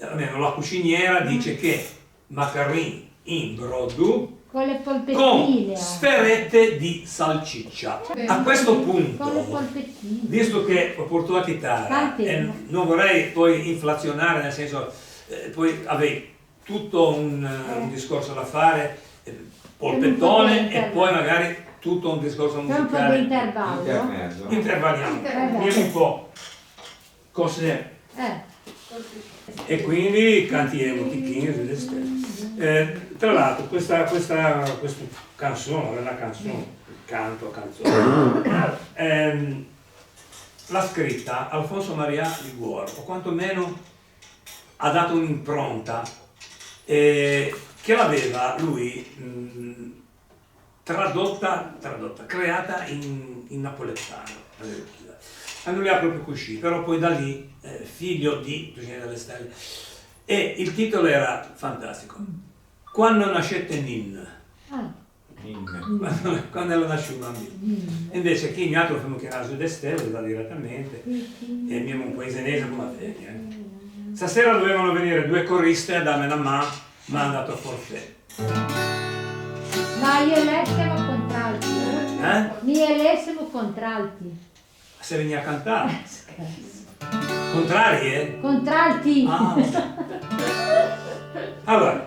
S1: almeno la cuciniera dice che maccheroni in brodo
S4: Con le
S1: con
S4: polpettine.
S1: sferette di salciccia. A questo
S4: Con le
S1: punto,
S4: polpettine.
S1: visto che ho portato a Italia
S4: Tanti,
S1: e
S4: no?
S1: non vorrei poi inflazionare, nel senso, poi avevi tutto un discorso da fare, polpettone e poi magari tutto un discorso
S4: C'è un po' di
S1: musicale.
S4: intervallo.
S6: Intermezzo.
S1: Intervalliamo,
S4: Intervallo.
S1: vediamo un po' cos'è.
S4: Eh,
S1: E quindi cantiamo Ticchini delle stelle. Tra l'altro questa canzone, è una canzone, canzone, l'ha scritta Alfonso Maria Liguori, o quantomeno ha dato un'impronta che l'aveva lui tradotta, creata in napoletano. E non li ha proprio così, però poi da lì, figlio di Ticchini delle stelle. E il titolo era fantastico. Quando nascette Nin, quando lo nasce un bambino. E invece chi mi ha trovato che era su de stelle, da direttamente, e abbiamo un paesenese come te. Stasera dovevano venire 2 coriste a darmi una mano, ma è andato a forfè.
S4: ma io e lei siamo contralti. Mi e lei siamo contralti.
S1: Se veni a cantare. Contrari,
S4: Contralti.
S1: Ah. Allora,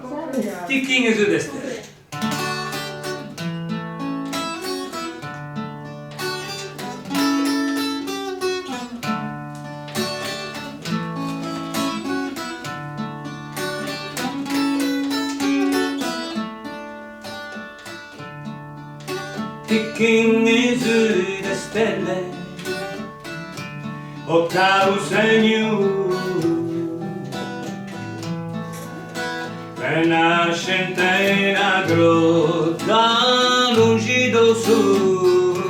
S1: Ticchini su de stelle. Ticchini su de stelle, o caro segno, per nascente in una grotta lungi do sud,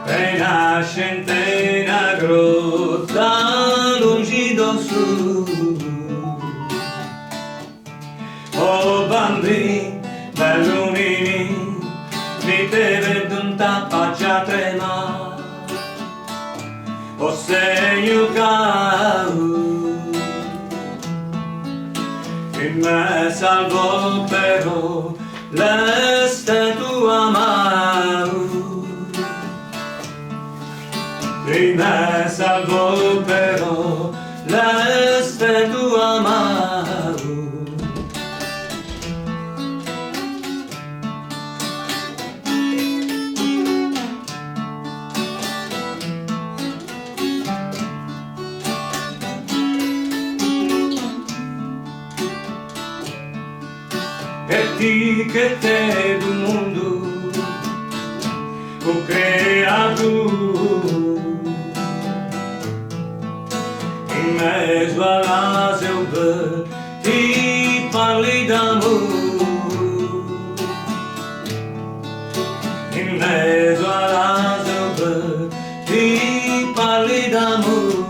S1: per nascente una grotta lungi da su. Oh bambini, bellunini, mi te vedo un tapaccia trema. O segno cau, in me salvo però l'este tua mano. In me salvo però l'este tua mano. E ti che te del mondo ho creato in mezzo alla selva ti parli d'amore, in mezzo alla selva ti parli d'amore.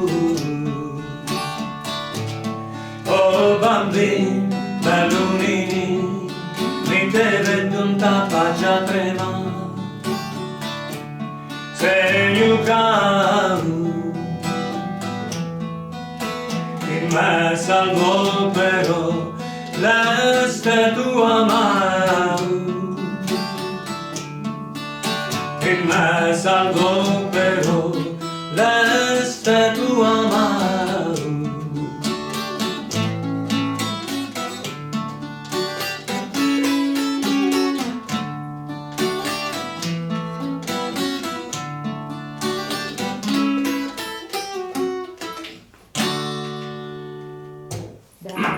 S1: Oh bambini, bellunini, mi te vedo un tapaccia trema. Segno caro, in me salvo però l'este tua mano. In me salvo però l'este tua mano.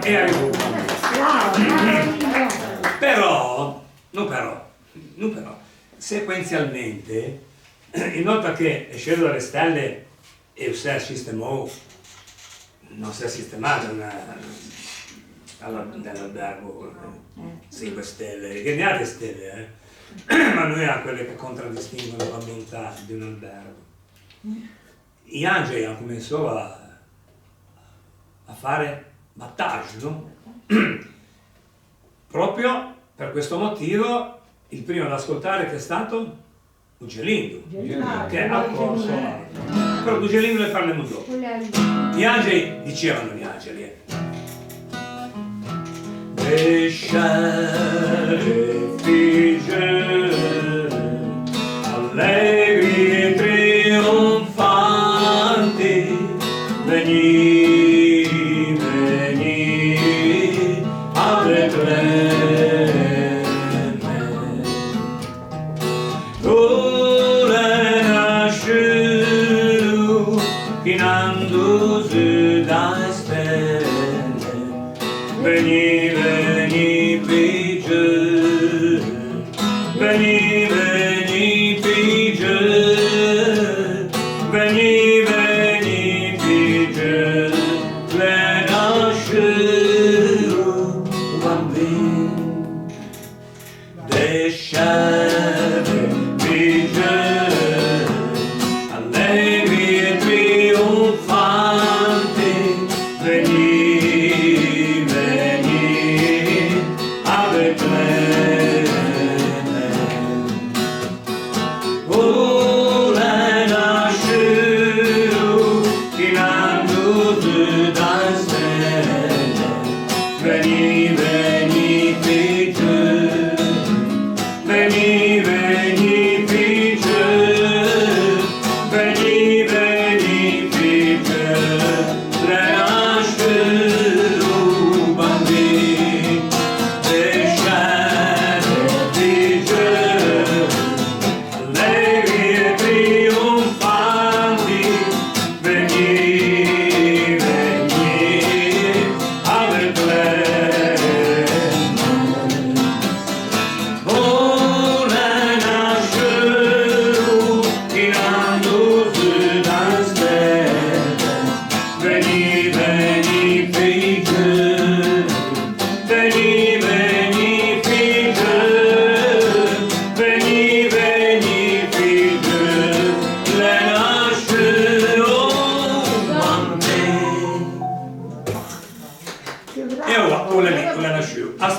S1: E arrivo. Non però, sequenzialmente, in volta che è sceso dalle stelle e si è sistemato, non si è sistemato nell'albergo 5 stelle, che ne ha le stelle, ma noi ha quelle che contraddistinguono la bontà di un albergo. Gli angeli hanno cominciato a fare battage, no? Proprio per questo motivo il primo ad ascoltare che è stato Uccellino, che è accorso. Però Uccellino ne parliamo dopo. Gli angeli dicevano gli angeli Descere figge allegri e trionfanti, veni a Betlemme, dove nasce chinando su da stelle, veni figge, veni figge, veni figge, le nasce bambino, descere figge, allegri e trionfanti, veni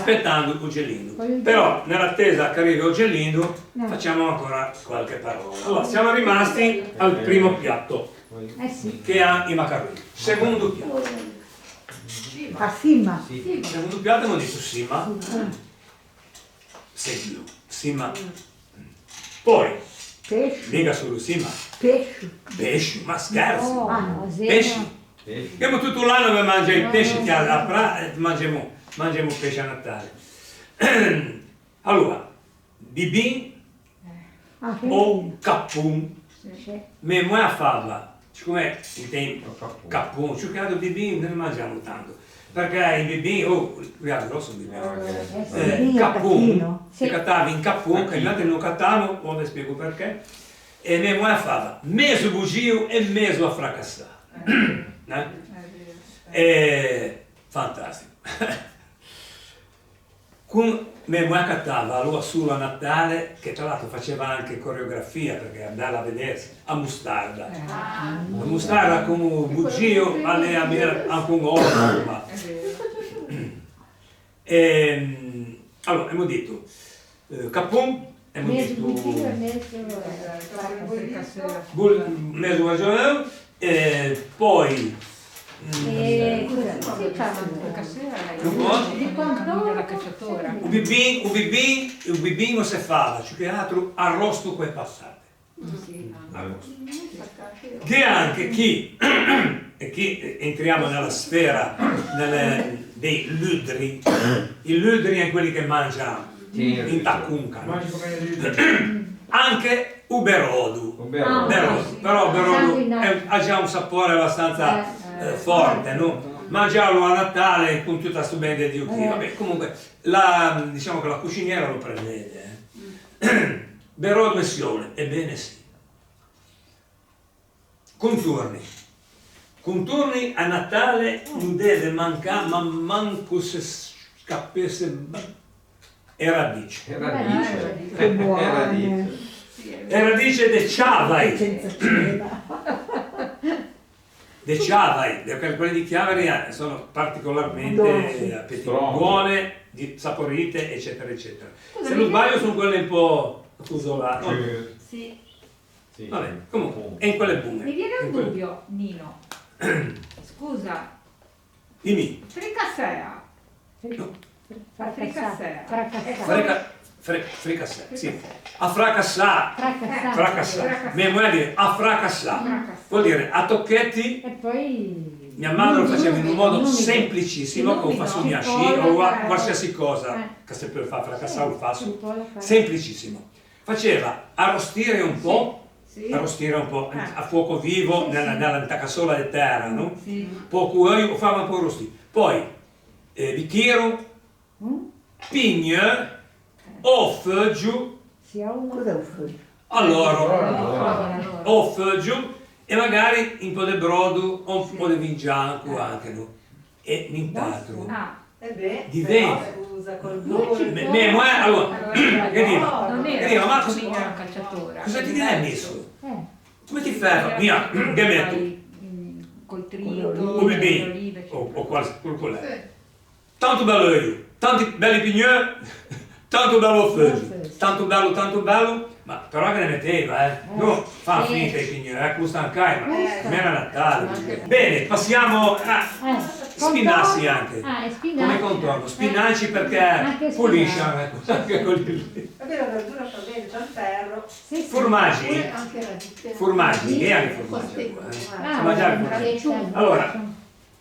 S1: aspettando Uggelino. Però nell'attesa che arrivi Uggelino facciamo ancora qualche parola. Allora, siamo rimasti al primo piatto,
S4: Sì.
S1: che ha i macaroni. Secondo piatto.
S2: A cima.
S1: Secondo piatto abbiamo detto sima. Seguilo. Sima. Poi,
S2: Pesce.
S1: mica solo sima.
S2: Pesce.
S1: Pesce, ma scherzi.
S4: Oh,
S1: Pesce.
S6: Pesce.
S1: Abbiamo tutto l'anno per mangiare il pesce che mangiamo pesce a Natale. Allora, bibin
S2: Ah,
S1: o capun, me a fava, siccome il tempo
S6: Capun.
S1: capun, ci ho bibin non ne mangiamo tanto, perché i bibin, guarda, grosso bibin, capun, si cattava in capun, che gli altri non cattavano, ora vi spiego perché, e me a fava, mezzo bugio e mezzo a fracassare. Fantastico. Con me cattava allora solo a Natale, che tra l'altro faceva anche coreografia perché era bella a vedersi, a Mustarda. A Mustarda con un bugio anche un oro. Allora abbiamo detto capun, abbiamo detto mezzo ragione, poi un bibin non si fa, cioè che altro arrosto quei passate. Che anche chi, e qui entriamo nella sfera dei ludri, i ludri è quelli che mangiano in tacunca, anche uberodu, però uberodu ha già un sapore abbastanza forte, no? Mangiarlo a Natale con tutta sta bende di Dio. Vabbè, comunque diciamo che la cuciniera lo prevede. Berodu e siole, ebbene sì. Contorni a Natale non deve mancare, ma manco se scappesse e radice.
S2: Che buone.
S1: E radice de ciavai.
S2: Senza cena.
S1: De ciavai, quelle di Chiavari sono particolarmente
S2: Dolci.
S1: buone, saporite, eccetera, eccetera. Se non sbaglio sono quelle un po' accusolate.
S7: Sì.
S1: Vabbè, comunque, è in quelle buone.
S7: Mi viene un dubbio, Nino. Scusa,
S1: Dimmi.
S7: fricassea.
S1: Fricassà, sì. A fracassà. Mia moglie dice a fracassà. Vuol dire a tocchetti.
S4: E poi
S1: Mia madre lo faceva in un modo semplicissimo, con fasugnaci o qualsiasi cosa che si può fare fracassare o faso. Semplicissimo. Faceva arrostire un po'. A fuoco vivo nella cassola di terra, no? Poco io fava un po' arrostire. Poi bicchiero, pigne o foggio.
S2: Cosa ho fatto?
S1: Allora, o foggio e magari un po' di brodo o un po' di vin bianco anche, no? E nient'altro. Diventa.
S5: Scusa, col
S1: Allora, che dico?
S7: Non
S1: Che
S7: era
S1: dico, ma
S7: come era un calciatore.
S1: cosa ti hai messo? Come ti fai? Mia, che metto?
S7: Col trito,
S1: O bibì, o quel è. Tanto bello io, tanti belli pignoli, tanto bello foggio, tanto bello, ma però che ne metteva, no, fa finita i pignoli, questo anche, ma non era Natale. Bene, passiamo a spinaci anche, come contorno, spinaci perché pulisce anche quelli lì.
S5: Vabbè, la verdura fa bene, c'è il ferro.
S1: Formaggi, e anche formaggi, allora,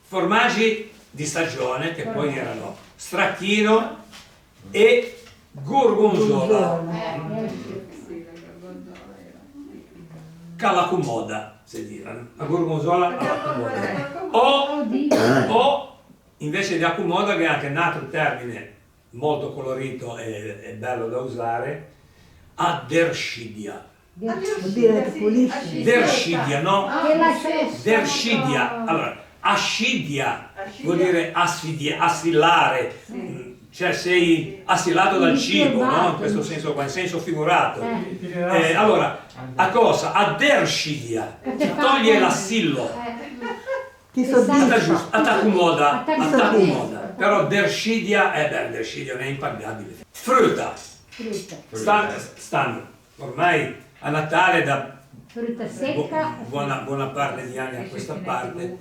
S1: formaggi di stagione che poi erano stracchino e gorgonzola, calacumoda, si dice, la gorgonzola calacumoda. O invece di accumoda, che è anche un altro termine molto colorito e bello da usare, aderscidia.
S2: Vuol dire che pulisci.
S1: Derscidia, no?
S4: Che la stessa.
S1: Derscidia. Allora, ascidia vuol dire assillare, cioè sei assillato dal cibo, no? In questo senso qua, in senso figurato. Allora, a cosa? A derscidia, ti toglie l'assillo.
S2: Ti soddisfa.
S1: Attaccumoda. Però Derscidia, Derscidia non è impagabile. Frutta. Stanno ormai a Natale da
S4: Frutta secca.
S1: buona parte di anni a questa parte.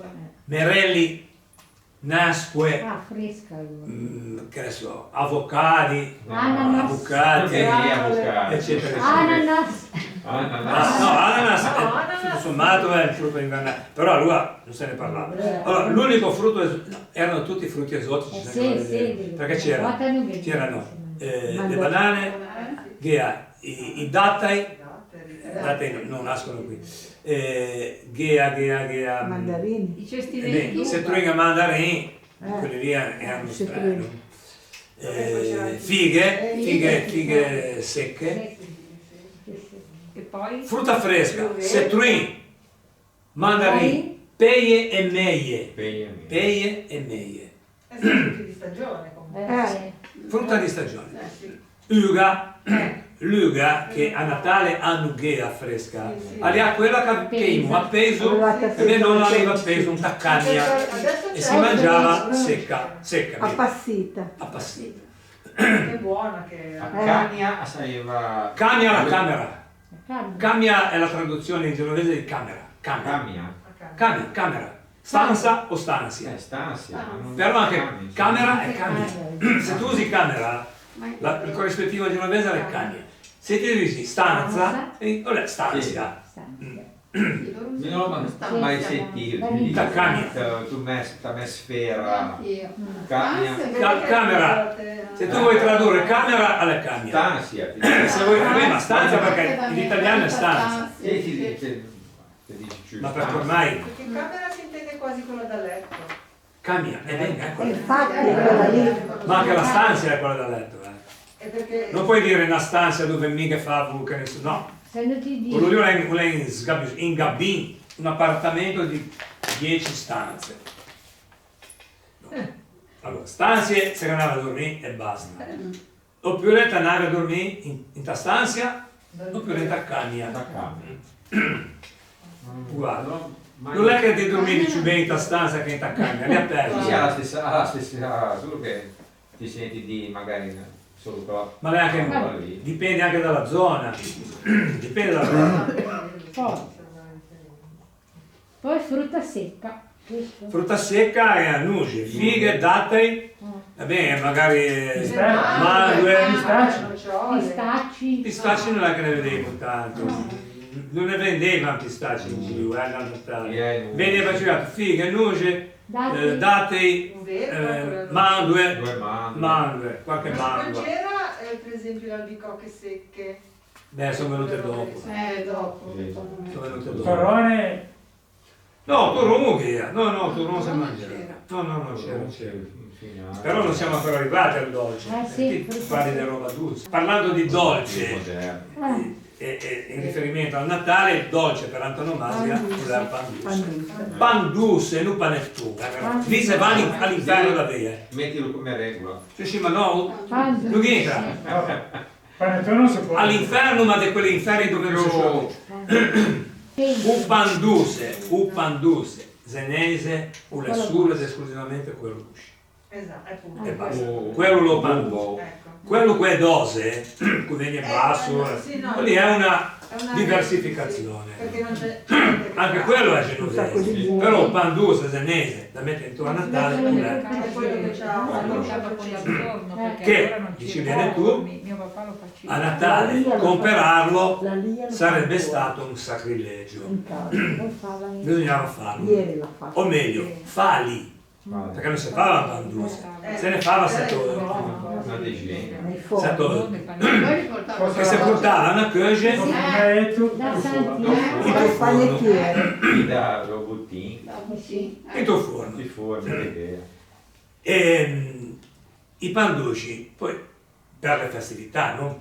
S1: Merelli, nasque,
S4: Fresca allora.
S1: che ne so, avocati,
S4: Ananas.
S1: avocati,
S6: Avocati.
S1: eccetera.
S4: Ananas.
S1: Ananas, tutto sommato è il frutto invernale, però allora non se ne parlava. Allora, l'unico frutto, erano tutti frutti esotici, perché c'erano le banane, i dattai non nascono qui,
S2: Mandarini.
S5: I cestini
S1: setruina mandarini, quelli lì erano strani. Fighe secche,
S7: E poi?
S1: frutta fresca, setruin, mandarini, peie e meie. Peie e meie.
S5: frutti di stagione comunque.
S1: Frutta di stagione.
S5: Sì.
S1: L'uga che a Natale hanno ghea fresca, ha quella che in appeso e me non aveva appeso un taccagna e si mangiava secca.
S2: Appassita.
S5: È buona che
S6: A Cagna saliva...
S1: Cagna alla camera. Camia è la traduzione in genovese di camera.
S6: Camia?
S1: Camera. Stanza o stanzia.
S6: Stanzia.
S1: Però anche camera è camia. Se tu usi camera, il corrispettivo genovese è camia. Se ti dici stanza, stanzia.
S6: Io non l'ho mai sentito. Tu me sfera.
S1: Camera. Se tu vuoi tradurre camera alla camia.
S6: Stanzia.
S1: Se vuoi ma stanza perché in italiano è stanza. Ma perché ormai
S5: perché in camera si intende quasi quella da letto.
S1: camia, e venga, ecco.
S2: Infatti è quella lì.
S1: Ma anche la stanza è quella da letto,
S5: È perché
S1: Non puoi dire una stanza dove mica fa che ne so, no.
S4: Se non ti dico.
S1: Quello lì è in gabbin, un appartamento di 10 stanze. No. Allora, stanze se andava a dormire e basta. Oppure ti andavi a dormire in ta stanza, oppure in ta camia. Guarda, non è che ti dormi più bene in ta stanza che in ta camia, li ha persi.
S6: Sì, ha la stessa, solo che ti senti di magari solo qua.
S1: Ma lei anche, dipende anche dalla zona. Dipende dalla zona.
S4: Poi frutta secca.
S1: Frutta secca e annusi, fighe, datteri, vabbè, magari mandorle, pistacci non è che ne vedevo tanto. Non ne vendevano pistacci in giro, Natale. Vendeva girato fighe, annusi, datteri, mandorle, qualche
S5: non
S1: mandorla.
S5: c'era per esempio le albicocche secche.
S1: Beh, sono venute dopo.
S5: Dopo.
S1: Sono venute dopo.
S3: Torrone,
S1: No, turno che no, turno si mangia. No, non c'era. Però non siamo ancora arrivati al dolce.
S4: Sì,
S1: Ti parli di roba dolce. Parlando di dolce, e in riferimento al Natale, il dolce per antonomasia è il pandus. Pandus e non panettone. Lì se va all'inferno da via.
S6: Mettilo come regola.
S1: Sì, ma no, non entra.
S3: panettone non si può.
S1: All'inferno, ma di quegli inferni dove non si può. Un panduse, zenese, o le sue ed esclusivamente quello usci.
S5: Esatto,
S1: E
S5: appunto.
S1: basta. Quello lo pandus.
S5: Ecco.
S1: Quello che è dose, che viene basso,
S5: sì, no.
S1: lì è una diversificazione.
S5: Perché non c'è
S1: Anche quello è
S2: Un sacco di
S1: genovese,
S2: buoni.
S1: però un panduse zenese da mettere intorno a Natale non è.
S5: è quello che c'ha
S1: Che, dici bene tu,
S7: mio papà lo faceva.
S1: a Natale comperarlo
S2: La lia lo
S1: sarebbe
S2: fa
S1: stato un sacrilegio.
S2: in casa.
S1: Bisognava farlo.
S2: Ieri l'ha fatto.
S1: O meglio, fali, perché non si fa la panduse, se ne fa
S6: Una decina.
S2: Nei
S1: Sato,
S2: forni.
S1: che si portava una coge
S4: Da Santiago.
S2: Dal panettiere.
S6: Da robottini.
S1: in tuo forno.
S6: Di forno, idea.
S1: E i pandusci, poi per le festività, no?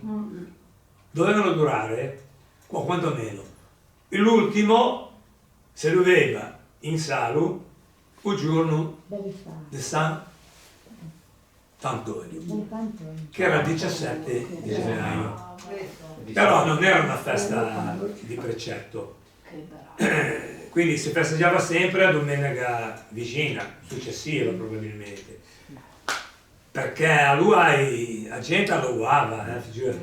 S1: Dovevano durare, o quantomeno, l'ultimo se doveva in salu il giorno di San Antonio, che era il 17 di gennaio. Però non era una festa di precetto, quindi si festeggiava sempre a domenica vicina, successiva probabilmente. perché a lui la gente lo guarda, ti giuro.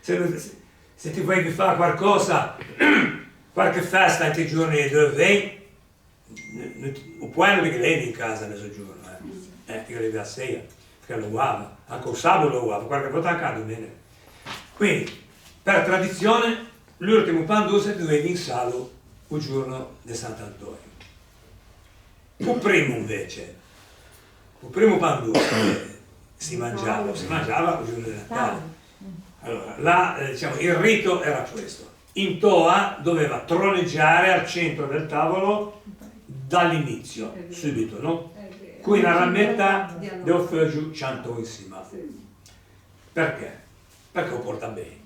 S1: Se ti vuoi fare qualcosa, qualche festa in quei giorni dove vai, non puoi non che vedi in casa mezzogiorno, ti arrivi a sera, perché lo guarda, anche il sabato lo guarda, qualche volta anche a domenica. Quindi, per tradizione, l'ultimo panduse dovevi in salo il giorno di Sant'Antonio. Il primo invece, il primo panduse si mangiava il giorno di Natale. Allora, là, diciamo, il rito era questo. In toa doveva troneggiare al centro del tavolo dall'inizio, subito, no? Qui una rametta del fuoco ciantosima. Perché? Perché lo porta bene.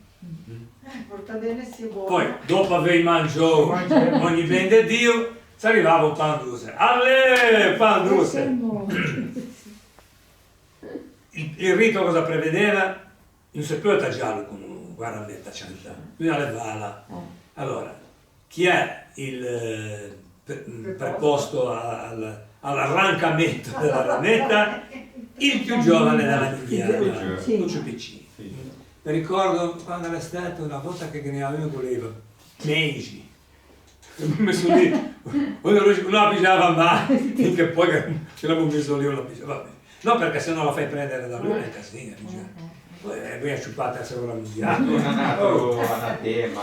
S5: Porta bene, sia buono.
S1: Poi, dopo aver mangiato ogni ben di Dio, si arrivava un panduse. Alle, panduse! Il rito cosa prevedeva? Non si può tagliarlo con una rametta cianta, bisogna levarla. Allora, chi è il preposto all'arrancamento della rametta? Il più giovane della filiera, Lucio Piccini. Mi ricordo quando era stato una volta che ne avevo voleva mesi, messo lì, non la pigiava mai, finché poi ce l'avevo messo lì, non la pigiava. No, perché se non la fai prendere da lui è casino, poi è sciupata a seconda mondiale.
S6: Non è nato anatema.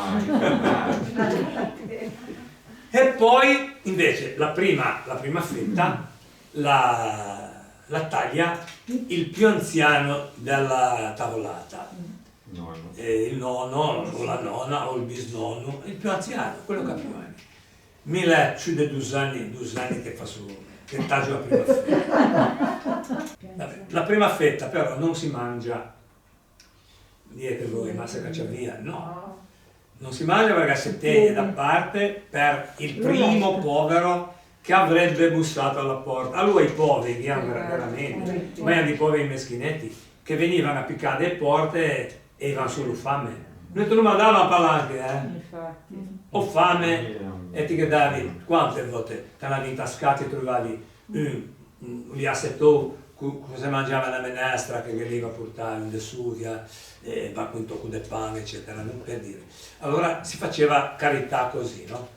S1: E poi invece la prima fetta la taglia il più anziano della tavolata. Il nonno o la nonna o il bisnonno, il più anziano, quello che ha più anni. 12 anni che fa su, che taglio la prima fetta. Vabbè, la prima fetta però non si mangia, dite voi, ma se caccia via, no. Non si mangia perché si tiene da parte per il primo povero che avrebbe bussato alla porta. A lui i poveri, veramente, ma erano i poveri meschinetti, che venivano a piccare le porte e avevano solo fame. Noi te lo mandavano a palanche, o fame, e ti davi quante volte te l'avevi intascato e trovavi un liassetto cosa mangiava la menestra che veniva a portare in desudia, ma con un tocco di pane, eccetera, non per dire. Allora si faceva carità così, no?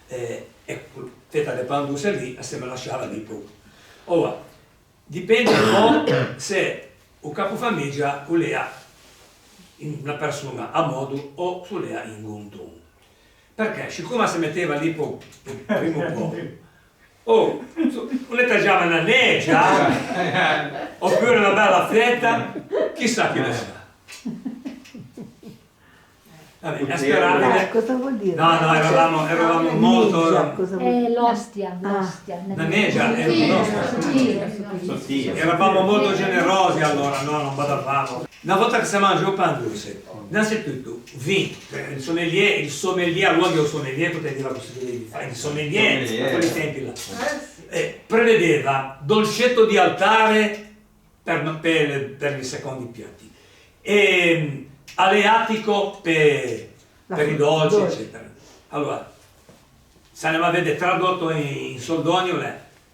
S1: E fetta di panduse lì e se me lasciava lì poi. Ora, dipende un po' se un capofamiglia voleva una persona a modo o voleva in guntun. Perché siccome si metteva lì il primo po', non ne tagliava una neggia, oppure una bella fetta, chissà chi lo sa. Vabbè, è sperabile.
S2: Cosa vuol dire?
S1: No, eravamo molto...
S4: L'ostia.
S1: La neggia è
S6: Sottile.
S1: Eravamo molto generosi allora, no, non badavamo. Una volta che si mangia il panduse, innanzitutto vino, il sommelier, allora il sommelier poteva costituire di fare, il sommelier a quei tempi là, prevedeva dolcetto di altare per i secondi piatti, e aleatico per i dolci, eccetera. Allora, se ne va a vedere tradotto in soldonio,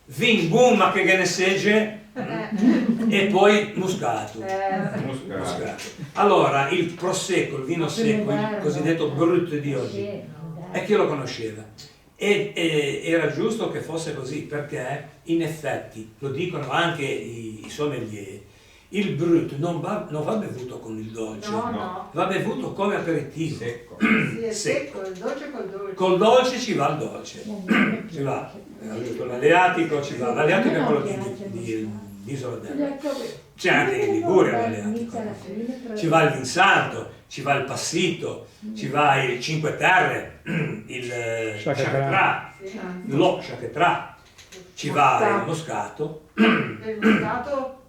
S1: vin gumma che ne segge, e poi muscato. Allora il prosecco, il vino secco, il cosiddetto brut di oggi, e chi lo conosceva? E era giusto che fosse così, perché in effetti, lo dicono anche i sommelier, il brut non va bevuto con il dolce, va bevuto come aperitivo.
S6: Secco.
S5: Sì, è secco, il dolce col dolce.
S1: Col dolce ci va il dolce, ci va con l'aleatico, ci va l'aleatico è quello di Isola d'Elba. C'è anche in Liguria l'aleatico, ci va il vinsanto, ci va il passito, ci va il cinque terre, il chaquetrà, lo chaquetrà, ci va il moscato.
S5: Il moscato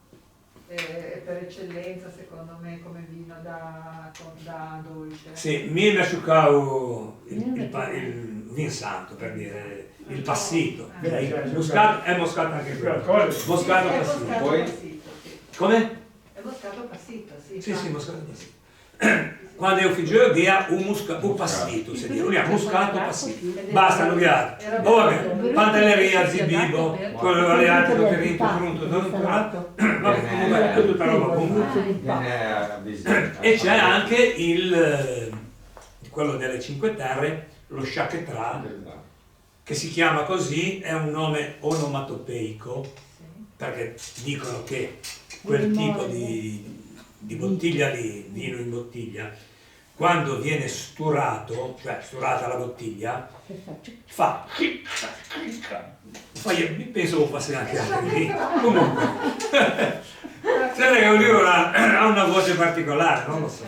S5: è per eccellenza secondo me come vino da dolce.
S1: Sì, mi asciugavo il vinsanto, per dire, il passito. Il moscato è moscato anche quello. Moscato passito.
S6: Poi?
S1: Come?
S5: È moscato passito, sì.
S1: Sì, moscato passito. quando io figlio che ha un passito, si dice, lui ha muscato passito. Basta, non viaggio. Oh vabbè, pantelleria, zibibo, quello le altre che pronto, vabbè, comunque è tutta roba buona. E c'è anche quello delle Cinque Terre, lo Chaquetra, che si chiama così, è un nome onomatopeico, perché dicono che quel tipo di bottiglia di vino in bottiglia, quando viene sturato, cioè sturata la bottiglia, fa penso lo passi anche altri, comunque c'è che ognuno ha una voce particolare, non lo so,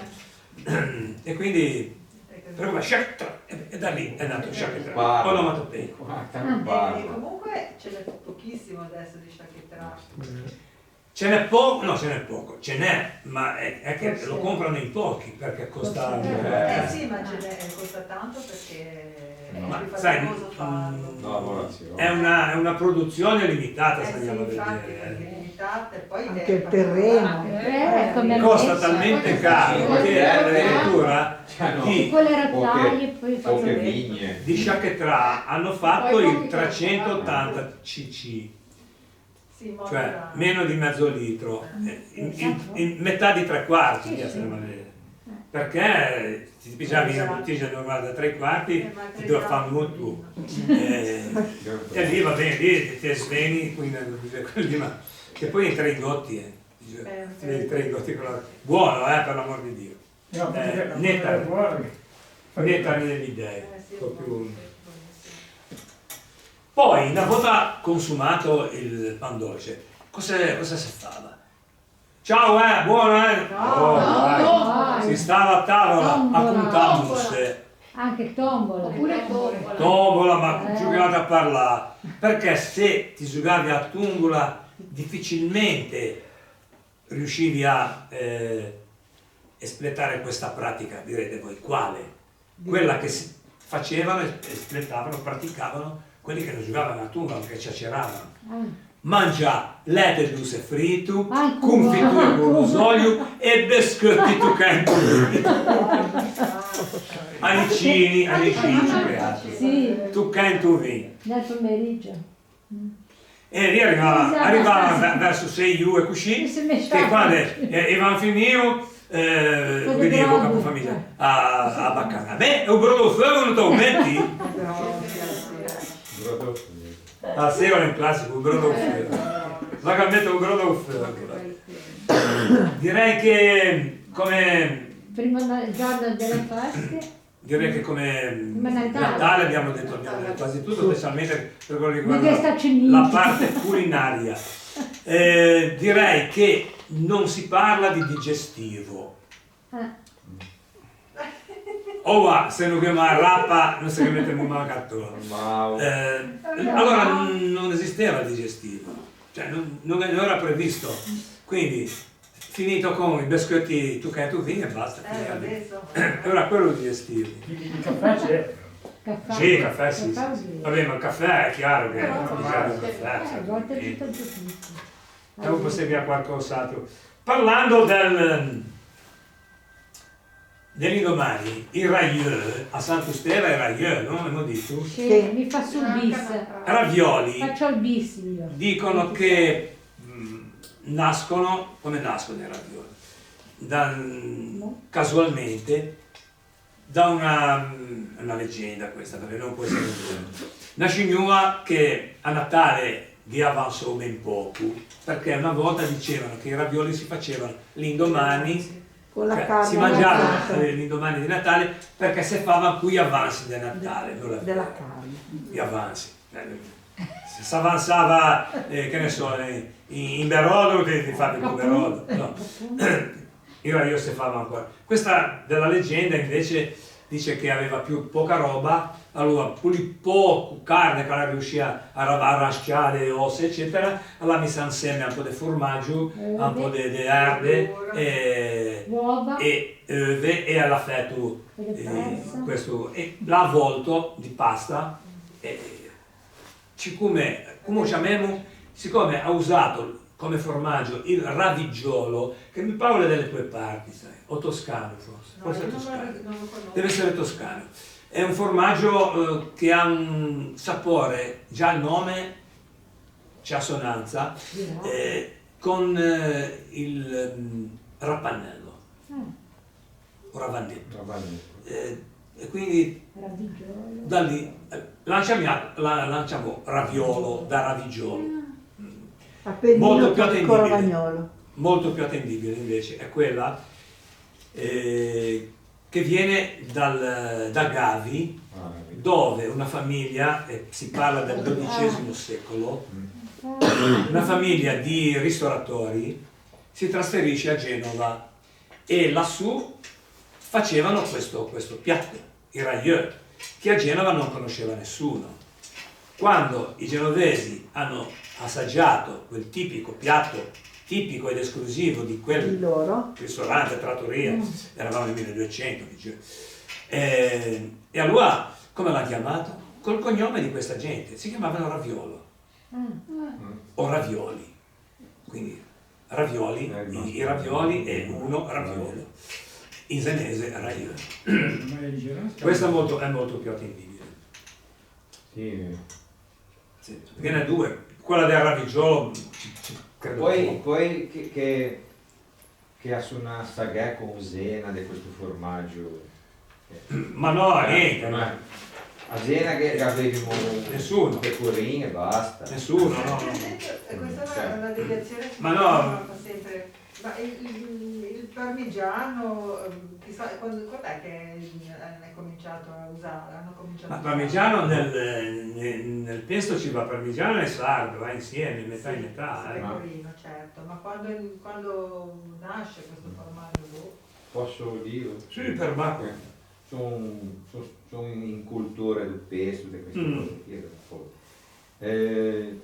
S1: e quindi e da lì è nato Chaquetra, onomatopeico.
S5: Comunque ce n'è pochissimo adesso di Chaquetra.
S1: Ce n'è poco, no, ce n'è poco, ce n'è, ma è che lo comprano in pochi perché costa.
S5: Sì, ma costa tanto perché
S1: ma,
S5: è più
S1: sai,
S5: faticoso farlo.
S1: è una produzione limitata, se andiamo a
S5: infatti,
S1: vedere.
S5: limitata, e poi
S2: Anche il terreno.
S1: Costa talmente caro che addirittura
S6: poche vigne
S1: di Chaquetra hanno fatto il 380 cc. Cioè meno di mezzo litro, in metà di 3/4, perché se ti pigiavi una bottiglia normale da 3/4 ti doveva fare molto e lì va bene, lì ti sveni, che poi in 3 gotti, i 3 gotti buono, per l'amor di Dio, netta nelle idee, Poi, una volta consumato il pan dolce, cosa si fava? Ciao, buono, si stava a tavola a puntamus.
S4: Anche tombola.
S7: Oppure
S1: Tombola, ma giocate a parlare. Perché se ti giocavi a tombola, difficilmente riuscivi a espletare questa pratica, direte voi. Quale? Quella che si facevano, espletavano, praticavano quelli che non giocavano a tombola, perché ciaceravano. Mangia lete d'usse fritto, confiture con l'usolio e biscotti toccati. Anicini creati.
S4: Sì.
S1: Toccati vino.
S4: Nel pomeriggio.
S1: E lì arrivava verso 6 e così, che quando avevano finito, vedevo capofamiglia a Baccana. Beh, un brodo fuoco non te lo metti? Ah, sì, era in classico, un brodo fuoco. La gambetta un brodo fuoco. Direi che come...
S4: Primo giorno delle Pasche.
S1: Direi che come Natale abbiamo detto quasi tutto, specialmente per quello che riguarda la parte culinaria. Direi che non si parla di digestivo. Se non chiama rappa non si mette in mancato. Allora non esisteva il digestivo, cioè non era previsto, quindi finito con i biscotti tu vini e basta. Era quello digestivo.
S3: Il caffè c'è.
S1: Sì, il caffè sì. Vabbè, ma il caffè è chiaro che
S4: A volte è tutto giusto.
S1: dopo seguire qualcos'altro. Parlando dell'indomani, il raglieu, a Sant'Usteva è raglieu, no? Abbiamo detto?
S4: Sì, mi faccio il bis.
S1: Ravioli.
S4: Faccio il bis io.
S1: Dicono che nascono, come nascono i ravioli? Casualmente, da una leggenda questa, perché non può essere vero. Una signora che a Natale vi avanzò ben poco, perché una volta dicevano che i ravioli si facevano l'indomani,
S2: con la carne
S1: si mangiavano l'indomani di Natale perché si facevano qui avanzi del Natale,
S2: della carne.
S1: Gli avanzi. Se si avanzava, che ne so, in Berodo, ti favi con Berodo. No. Io si fava ancora. Questa della leggenda invece dice che aveva poca roba, allora poco carne che la riusciva a rasciare ossa eccetera, allora mi sa insieme un po' di formaggio, un po' di erbe e ove e alla fetto questo e l'ha avvolto di pasta e come chiamiamo, siccome ha usato come formaggio il raviggiolo, che mi parla delle tue parti, sai, o toscano forse,
S5: No,
S1: forse
S5: io
S1: è
S5: non
S1: toscano.
S5: lo conosco.
S1: Deve essere toscano. È un formaggio che ha un sapore, già il nome c'è assonanza, con il rapanello, o ravannetto. E quindi
S4: Raviggiolo.
S1: da lì lanciamo raviolo da raviggiolo.
S2: Appennino
S1: Molto più
S2: con
S1: attendibile.
S2: Romagnolo.
S1: Molto più attendibile invece è quella che viene da Gavi, dove una famiglia, si parla del XII secolo, una famiglia di ristoratori si trasferisce a Genova e lassù facevano questo piatto, il raglieu, che a Genova non conosceva nessuno. Quando i genovesi hanno assaggiato quel tipico piatto, tipico ed esclusivo di quel ristorante, trattoria, eravamo nel 1200, e allora come l'ha chiamato? Col cognome di questa gente, si chiamavano Raviolo o Ravioli, quindi ravioli, i ravioli e uno raviolo, in senese raglieu. Questo è molto più attendibile.
S6: Sì.
S1: Perché ne ha due, quella del raviggiolo credo
S6: Poi che ha su una sagà con usena di questo formaggio.
S1: ma no, niente,
S6: A Zena che avevamo
S1: Nessuno.
S6: pecorino e basta.
S1: nessuno, no.
S5: Questa è una deviazione che
S1: Ma no.
S5: fa sempre. Ma il parmigiano, chissà, quando è che hai cominciato a usare? Hanno cominciato
S1: Ma
S5: a
S1: parmigiano
S5: usare?
S1: nel pesto ci va parmigiano e sardo, va insieme, metà in metà.
S5: Pecorino, certo, ma quando nasce questo formaggio?
S6: Posso dire?
S1: Sì, per me.
S6: Sono in cultura del pesto, di queste cose qui.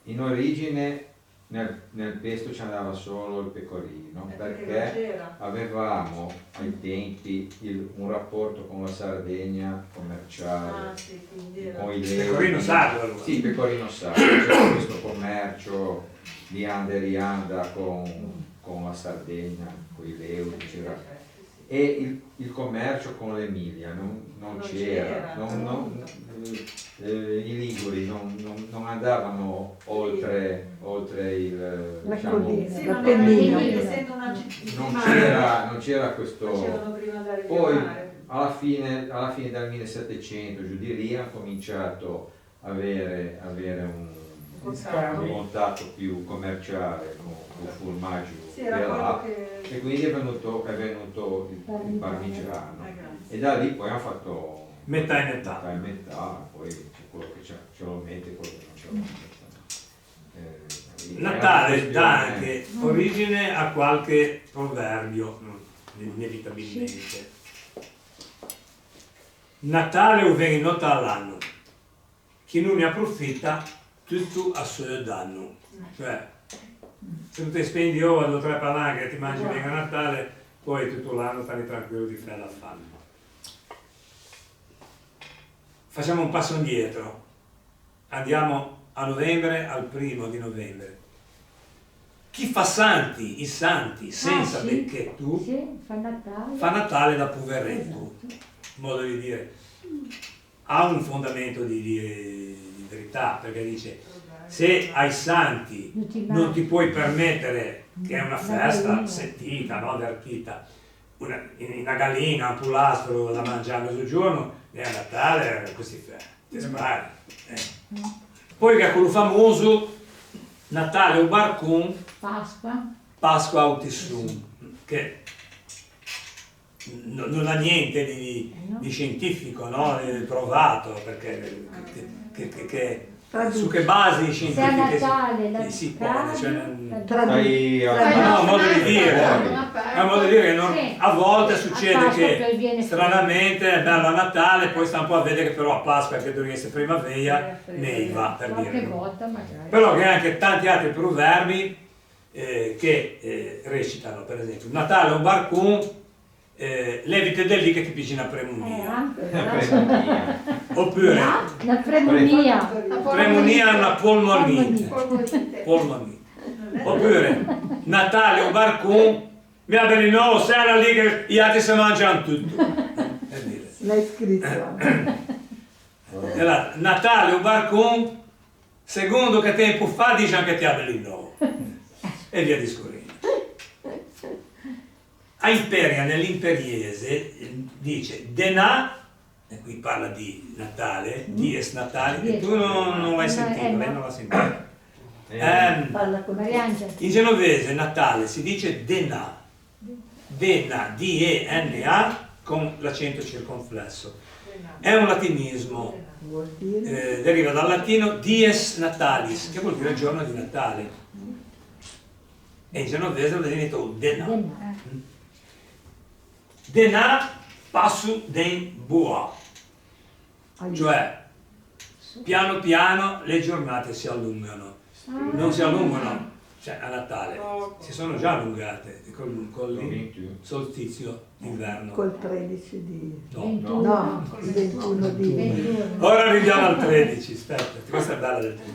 S6: In origine nel pesto ci andava solo il pecorino, perché avevamo ai tempi un rapporto con la Sardegna commerciale, con i
S1: Pecorino sardo allora.
S6: Sì, pecorino sardo, c'era questo commercio di anda e rianda con la Sardegna, con i leu, c'era. E il commercio con l'Emilia non c'era, i liguri non andavano oltre il
S2: l'Appennino.
S6: non c'era questo. Poi alla fine del 1700 giù di lì ha cominciato a avere un contatto più commerciale con il formaggio della, e quindi è venuto il parmigiano e da lì poi hanno fatto
S1: Metà e metà.
S6: Poi c'è quello che ce lo mette e quello che non ce lo mette.
S1: Natale dà anche origine a qualche proverbio, inevitabilmente. Natale o viene nota all'anno, chi non ne approfitta tutto a suo danno. Cioè, se tu ti spendi ora 2 o 3 palanghe e ti mangi bene a Natale, poi tutto l'anno stai tranquillo di fare la fame. Facciamo un passo indietro, andiamo a novembre, al 1° di novembre. Chi fa santi, i santi, senza perché tu, fa Natale da poveretto, modo di dire. Ha un fondamento di verità, perché dice, se ai santi non ti puoi permettere, che è una festa sentita, no, avvertita, una gallina, un polastro da mangiare mezzogiorno, e a Natale questi ti spari. Poi che è quello famoso Natale o Barcun, Pasqua Autissum, che non ha niente di scientifico, no? Provato, perché su che basi scientifiche si pone, cioè, no, modo di dire, è un modo di dire che a volte succede che stranamente è bello a Natale, poi sta un po' a vedere che però a Pasqua, che dovrebbe essere primavera, neva, per dire. Però che anche tanti altri proverbi che recitano, per esempio, Natale un barcun, levite da lì che ti pigi una premunia. Oppure
S4: la premunia
S1: è una polmonite. Oppure Natale o barcon, mia bella no, sarà lì che gli altri si mangiano tutto.
S2: L'hai scritto.
S1: Allora, Natale o barcon, secondo che tempo fa dice anche ti abili no. E via discorrendo. A Imperia, nell'imperiese, dice denà, e qui parla di Natale, dies Natale, che tu non l'hai sentito, lei non l'ha sentito.
S2: Parla con
S4: Mariangela.
S1: In genovese Natale si dice denà, denà, D-E-N-A, con l'accento circonflesso. È un latinismo,
S2: vuol dire
S1: deriva dal latino dies natalis, che vuol dire giorno di Natale. E in genovese lo diventa denà. Denà passu den bois, cioè piano piano le giornate si allungano. Non si allungano, cioè a Natale, si sono già allungate con il solstizio d'inverno.
S2: col 13 di...
S1: No.
S2: No, il 21 di...
S1: Ora arriviamo al 13, aspetta, questa è bella del 13.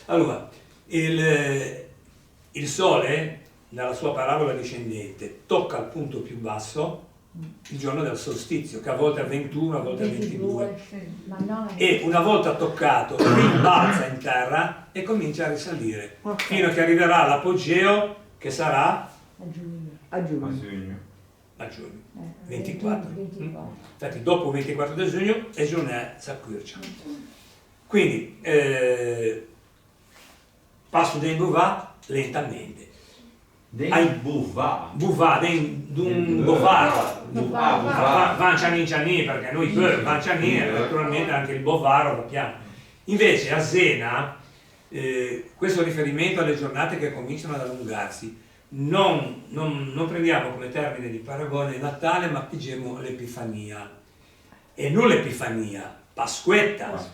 S1: Allora, il Sole, nella sua parabola discendente, tocca al punto più basso il giorno del solstizio, che a volte è 21, a volte è 22. E una volta toccato rimbalza in terra e comincia a risalire, fino a che arriverà all'apogeo, che sarà
S2: A giugno.
S1: a giugno, 24. Infatti dopo il 24 di giugno è giornata Sakkurcha. Quindi passo dei buvà lentamente.
S6: Dei buvà.
S1: Buvà, d'un bovaro. Van cianin, perché noi van cianin, naturalmente anche il bovaro sappiamo. Invece a Zena, questo riferimento alle giornate che cominciano ad allungarsi, non prendiamo come termine di paragone Natale, ma pigiamo l'Epifania. E non l'Epifania, Pasquetta.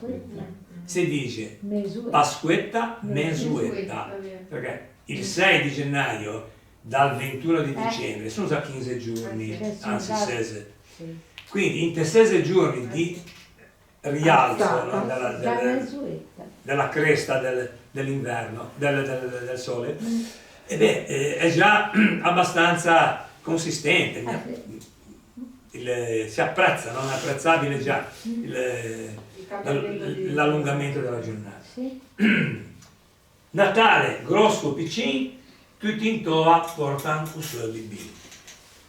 S1: Si dice Pasquetta Mesuetta, perché il 6 di gennaio dal 21 di dicembre sono già 15 giorni, anzi 16. Quindi in 16 giorni di rialzo, no, della cresta dell'inverno, del sole, è già abbastanza consistente. Si apprezza, non è apprezzabile già l'allungamento della giornata. Natale, grosso piccin, tutti in toa portano un solo di bimbo.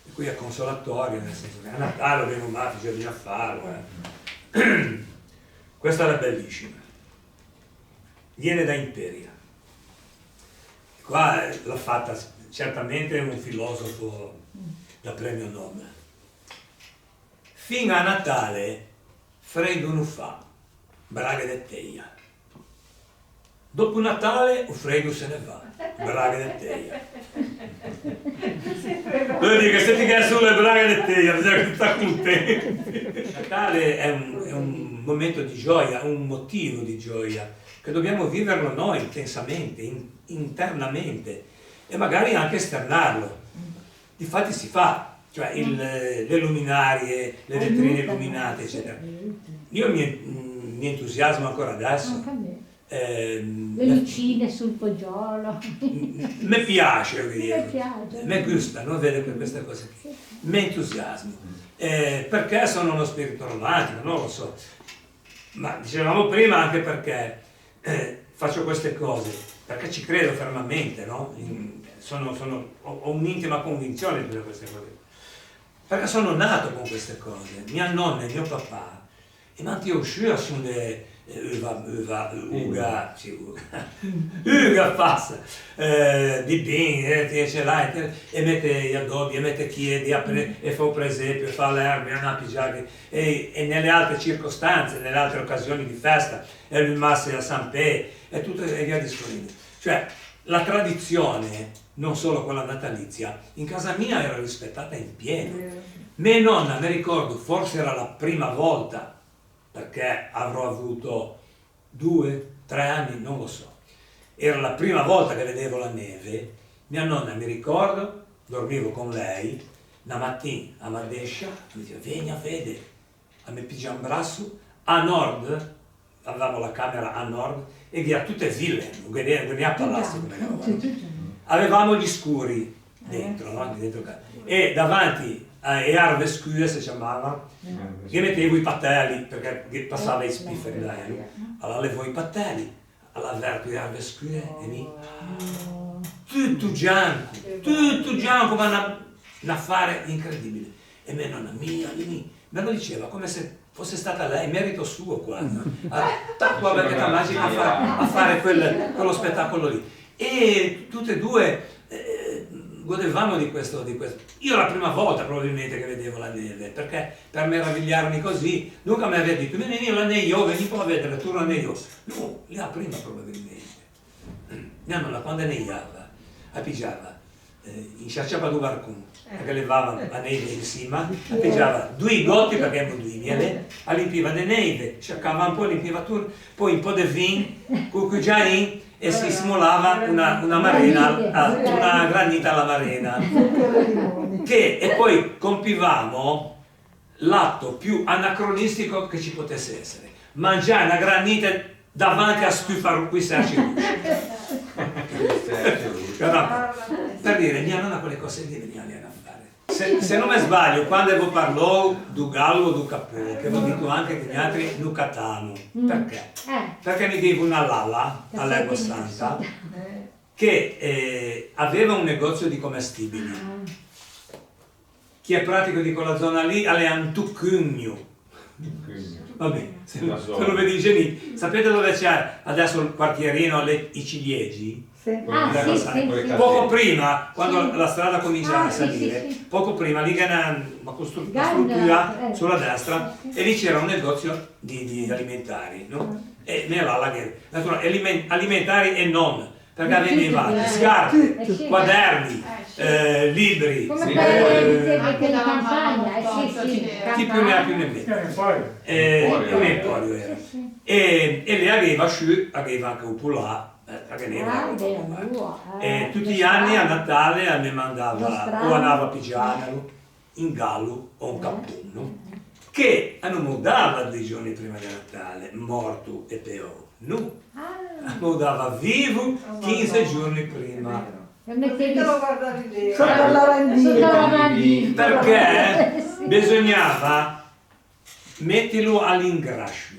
S1: E qui è consolatorio, nel senso che a Natale abbiamo mai bisogna farlo. Questa è bellissima. Viene da Imperia. E qua l'ha fatta certamente un filosofo da premio Nobel. Fino a Natale freddo non fa, braga de teia. Dopo Natale il freddo se ne va, braga de teia. Lo dico, se ti chiede sulle braghe de teia, bisogna che sta contento. Natale è un momento di gioia, un motivo di gioia, che dobbiamo viverlo noi intensamente, internamente, e magari anche esternarlo. Difatti si fa, cioè le luminarie, le vetrine illuminate, eccetera. Io mi entusiasmo ancora adesso.
S4: Le lucine sul poggiolo.
S1: Mi piace, mi gusta, non vedere queste cose qui. Mi entusiasmo. Perché sono uno spirito romantico, non lo so. Ma dicevamo prima anche perché faccio queste cose, perché ci credo fermamente, no? Ho un'intima convinzione di tutte queste cose. Perché sono nato con queste cose. Mia nonna e mio papà, e manti uscì sono Uga passa di bin, ce l'hai, e mette gli addobbi, e mette chiedi, e fa per esempio, fa l'erba, e nelle altre circostanze, nelle altre occasioni di festa, e lui massa a San Pe, e tutto e via discorrendo. Cioè, la tradizione, non solo quella natalizia, in casa mia era rispettata in pieno. Mia nonna, mi ricordo, forse era la prima volta, perché avrò avuto 2-3 anni, non lo so. Era la prima volta che vedevo la neve. Mia nonna, mi ricordo, dormivo con lei, una mattina a Madescia, mi diceva, vieni a vedere, a me pigia un braccio, a nord, avevamo la camera a nord, e via tutte ville, non a palazzo come avevamo gli scuri dentro, no? Dentro casa. E davanti alle arve scure, si chiamava, gli mettevo i patelli, perché passava i spifferi là, allora levo i patelli, all'aperto le arve scure e lì, tutto gianco, ma un affare incredibile. E mia nonna mia, me lo diceva come se fosse stata lei, merito suo quasi, tua bacchetta magica a fare quello spettacolo lì. E tutte e due godevamo di questo. Io la prima volta probabilmente che vedevo la neve, perché per meravigliarmi così, Luca mi aveva detto, vieni la neve, vieni un po' a vedere, tu la neve. No, la prima probabilmente. Mia nonna quando neiava, appiggiava, insciacciava due barconi, perché levava la neve in cima, appiggiava due gotti, perché erano due miele, limpiva di neve, sciacquava un po', limpiva tutto, poi un po' di vino, con cui già in, e si simulava una marena, una granita alla marena. E poi compivamo l'atto più anacronistico che ci potesse essere, mangiare una granita davanti a stufa qui Sergio per dire, mia nonna quelle cose lì veniva a fare. Se non mi sbaglio, quando avevo parlato du gallo o du capone, che avevo detto anche che gli altri du catano, perché? Perché mi dico una lalla all'Erba Santa che aveva un negozio di commestibili. Chi è pratico di quella zona lì, alle Antucugno. Vabbè, se lo vedi in geni, sapete dove c'è adesso il quartierino, i ciliegi?
S2: Sì.
S1: Poco prima, quando la strada comincia a salire, poco prima lì c'era una struttura sulla destra e lì c'era un negozio di alimentari, no? E nella alimentari e non, perché vendeva scarpe, quaderni, libri,
S4: come per la campagna,
S1: chi più ne ha più ne mette. Un emporio era. E lei aveva anche un pulà, perché ne era e tutti gli anni a Natale mi mandava o andava a pigiarlo in gallo o un cappuno, che hanno mudato 2 giorni prima di Natale, morto e peor. No, mudava vivo 15 giorni prima.
S2: Sotto la lavandina.
S1: Perché bisognava metterlo all'ingrascio,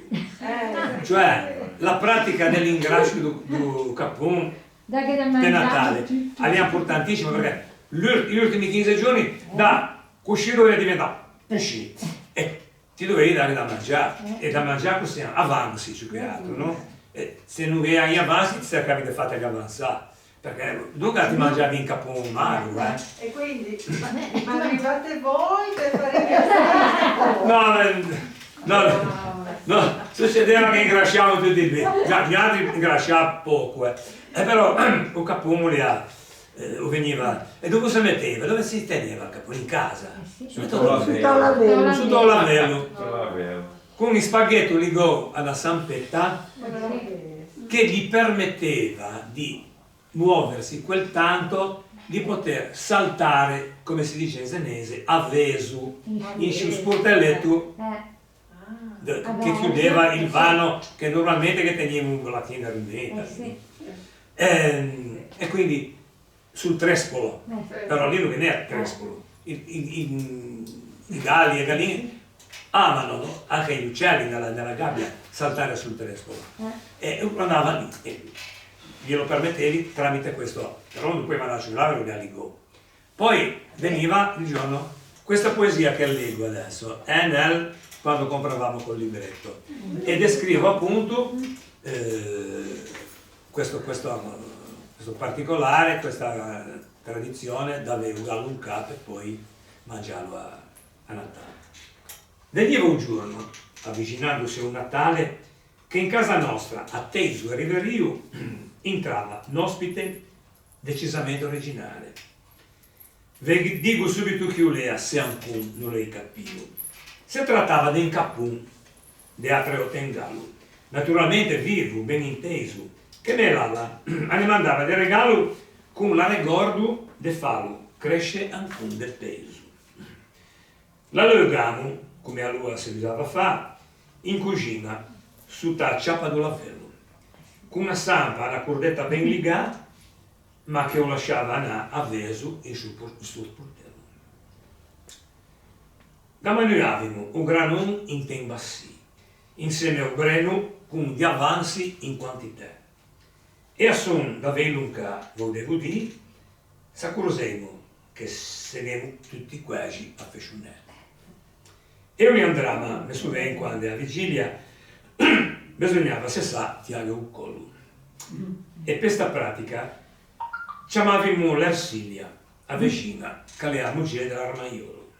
S1: cioè la pratica dell'ingrascio del capone di Natale è importantissima, perché gli ultimi 15 giorni da cuscito deve diventare pesce e ti dovevi dare da mangiare, e da mangiare così avanzi più che altro, no? E se non hai avanzi ti cercavi di fare avanzare, perché dunque ti mangiavi in capone magro,
S5: E quindi, ma arrivate voi per fare
S1: No, succedeva che ingrasciamo tutti e due, gli altri ingrasciavano poco, però un capone veniva, e dove si metteva? Dove si teneva il capone? In casa? Sotto l'avello. Con gli spaghetti ligò alla sampetta che gli permetteva di muoversi quel tanto di poter saltare, come si dice in senese, a vesu, in su sportelletto che chiudeva il vano che normalmente che teníamos con la tienda rumeta. E quindi sul trespolo, però lì non era trespolo. I galli e galline amano, no? Anche gli uccelli nella gabbia saltare sul trespolo. E andava lì e glielo permettevi tramite questo, però non puoi mandare a giurare, lo ligò. Poi veniva il giorno, questa poesia che leggo adesso è quando compravamo col libretto e descrivo appunto questo particolare, questa tradizione d'aver un gallo un capo e poi mangiarlo a Natale. Veniva un giorno, avvicinandosi a un Natale, che in casa nostra, atteso e riverio, entrava un ospite decisamente originale. Vi dico subito che io lei se ancun non le capivo. Si trattava di un capun di altre in gallo, naturalmente vivo, ben inteso, che ne mandava del regalo con la regordo de fallo, cresce ancun del peso. La legamo, come a lui si usava fare, in cucina, su ta ciappa do lavello, con una sampa, una cordetta ben ligata, ma che lo lasciava andare avveso in sul portello. Da noi avevamo un granone in tembassi, insieme al grano con gli avanzi in quantità. E a son da velunca volevo dire, s'accorgemo che saremo tutti quasi a fescionare. E noi andravamo, mi souveni quando a vigilia, bisognava cessare di avere un collo. E per questa pratica chiamavamo l'Ersilia, a vicina, che è la moglie dell'armaiolo.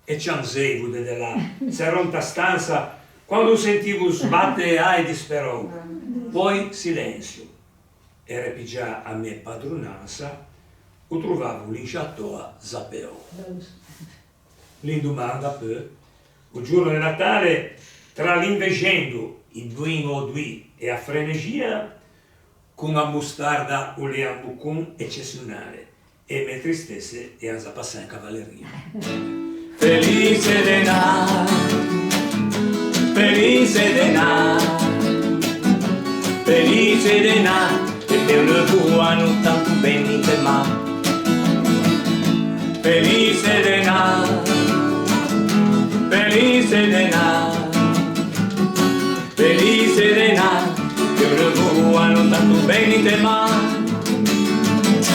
S1: E ci ansevo della serronta stanza quando sentivo sbattere e disperò. Poi silenzio. E ripigià a me padronanza, o trovavo l'inciato a Zapeo. L'indomani da poi, il giorno di Natale, tra l'invegendo i due odui e a frenesia, con una mostarda o le ambucon eccezionale, e me tristesse e a zapassare in cavalleria. Felice de na, felice de na, felice de na, e per le tua non tanto bene te ma. Felice de na, felice de na, felice de na, per le tua non tanto bene te ma.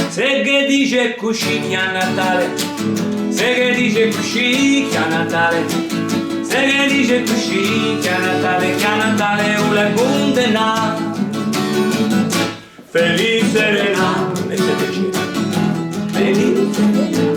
S1: Se che dice così che a Natale, se che dice così che a Natale, se che dice così che a Natale un le bunde na. Felice de na, mettete felice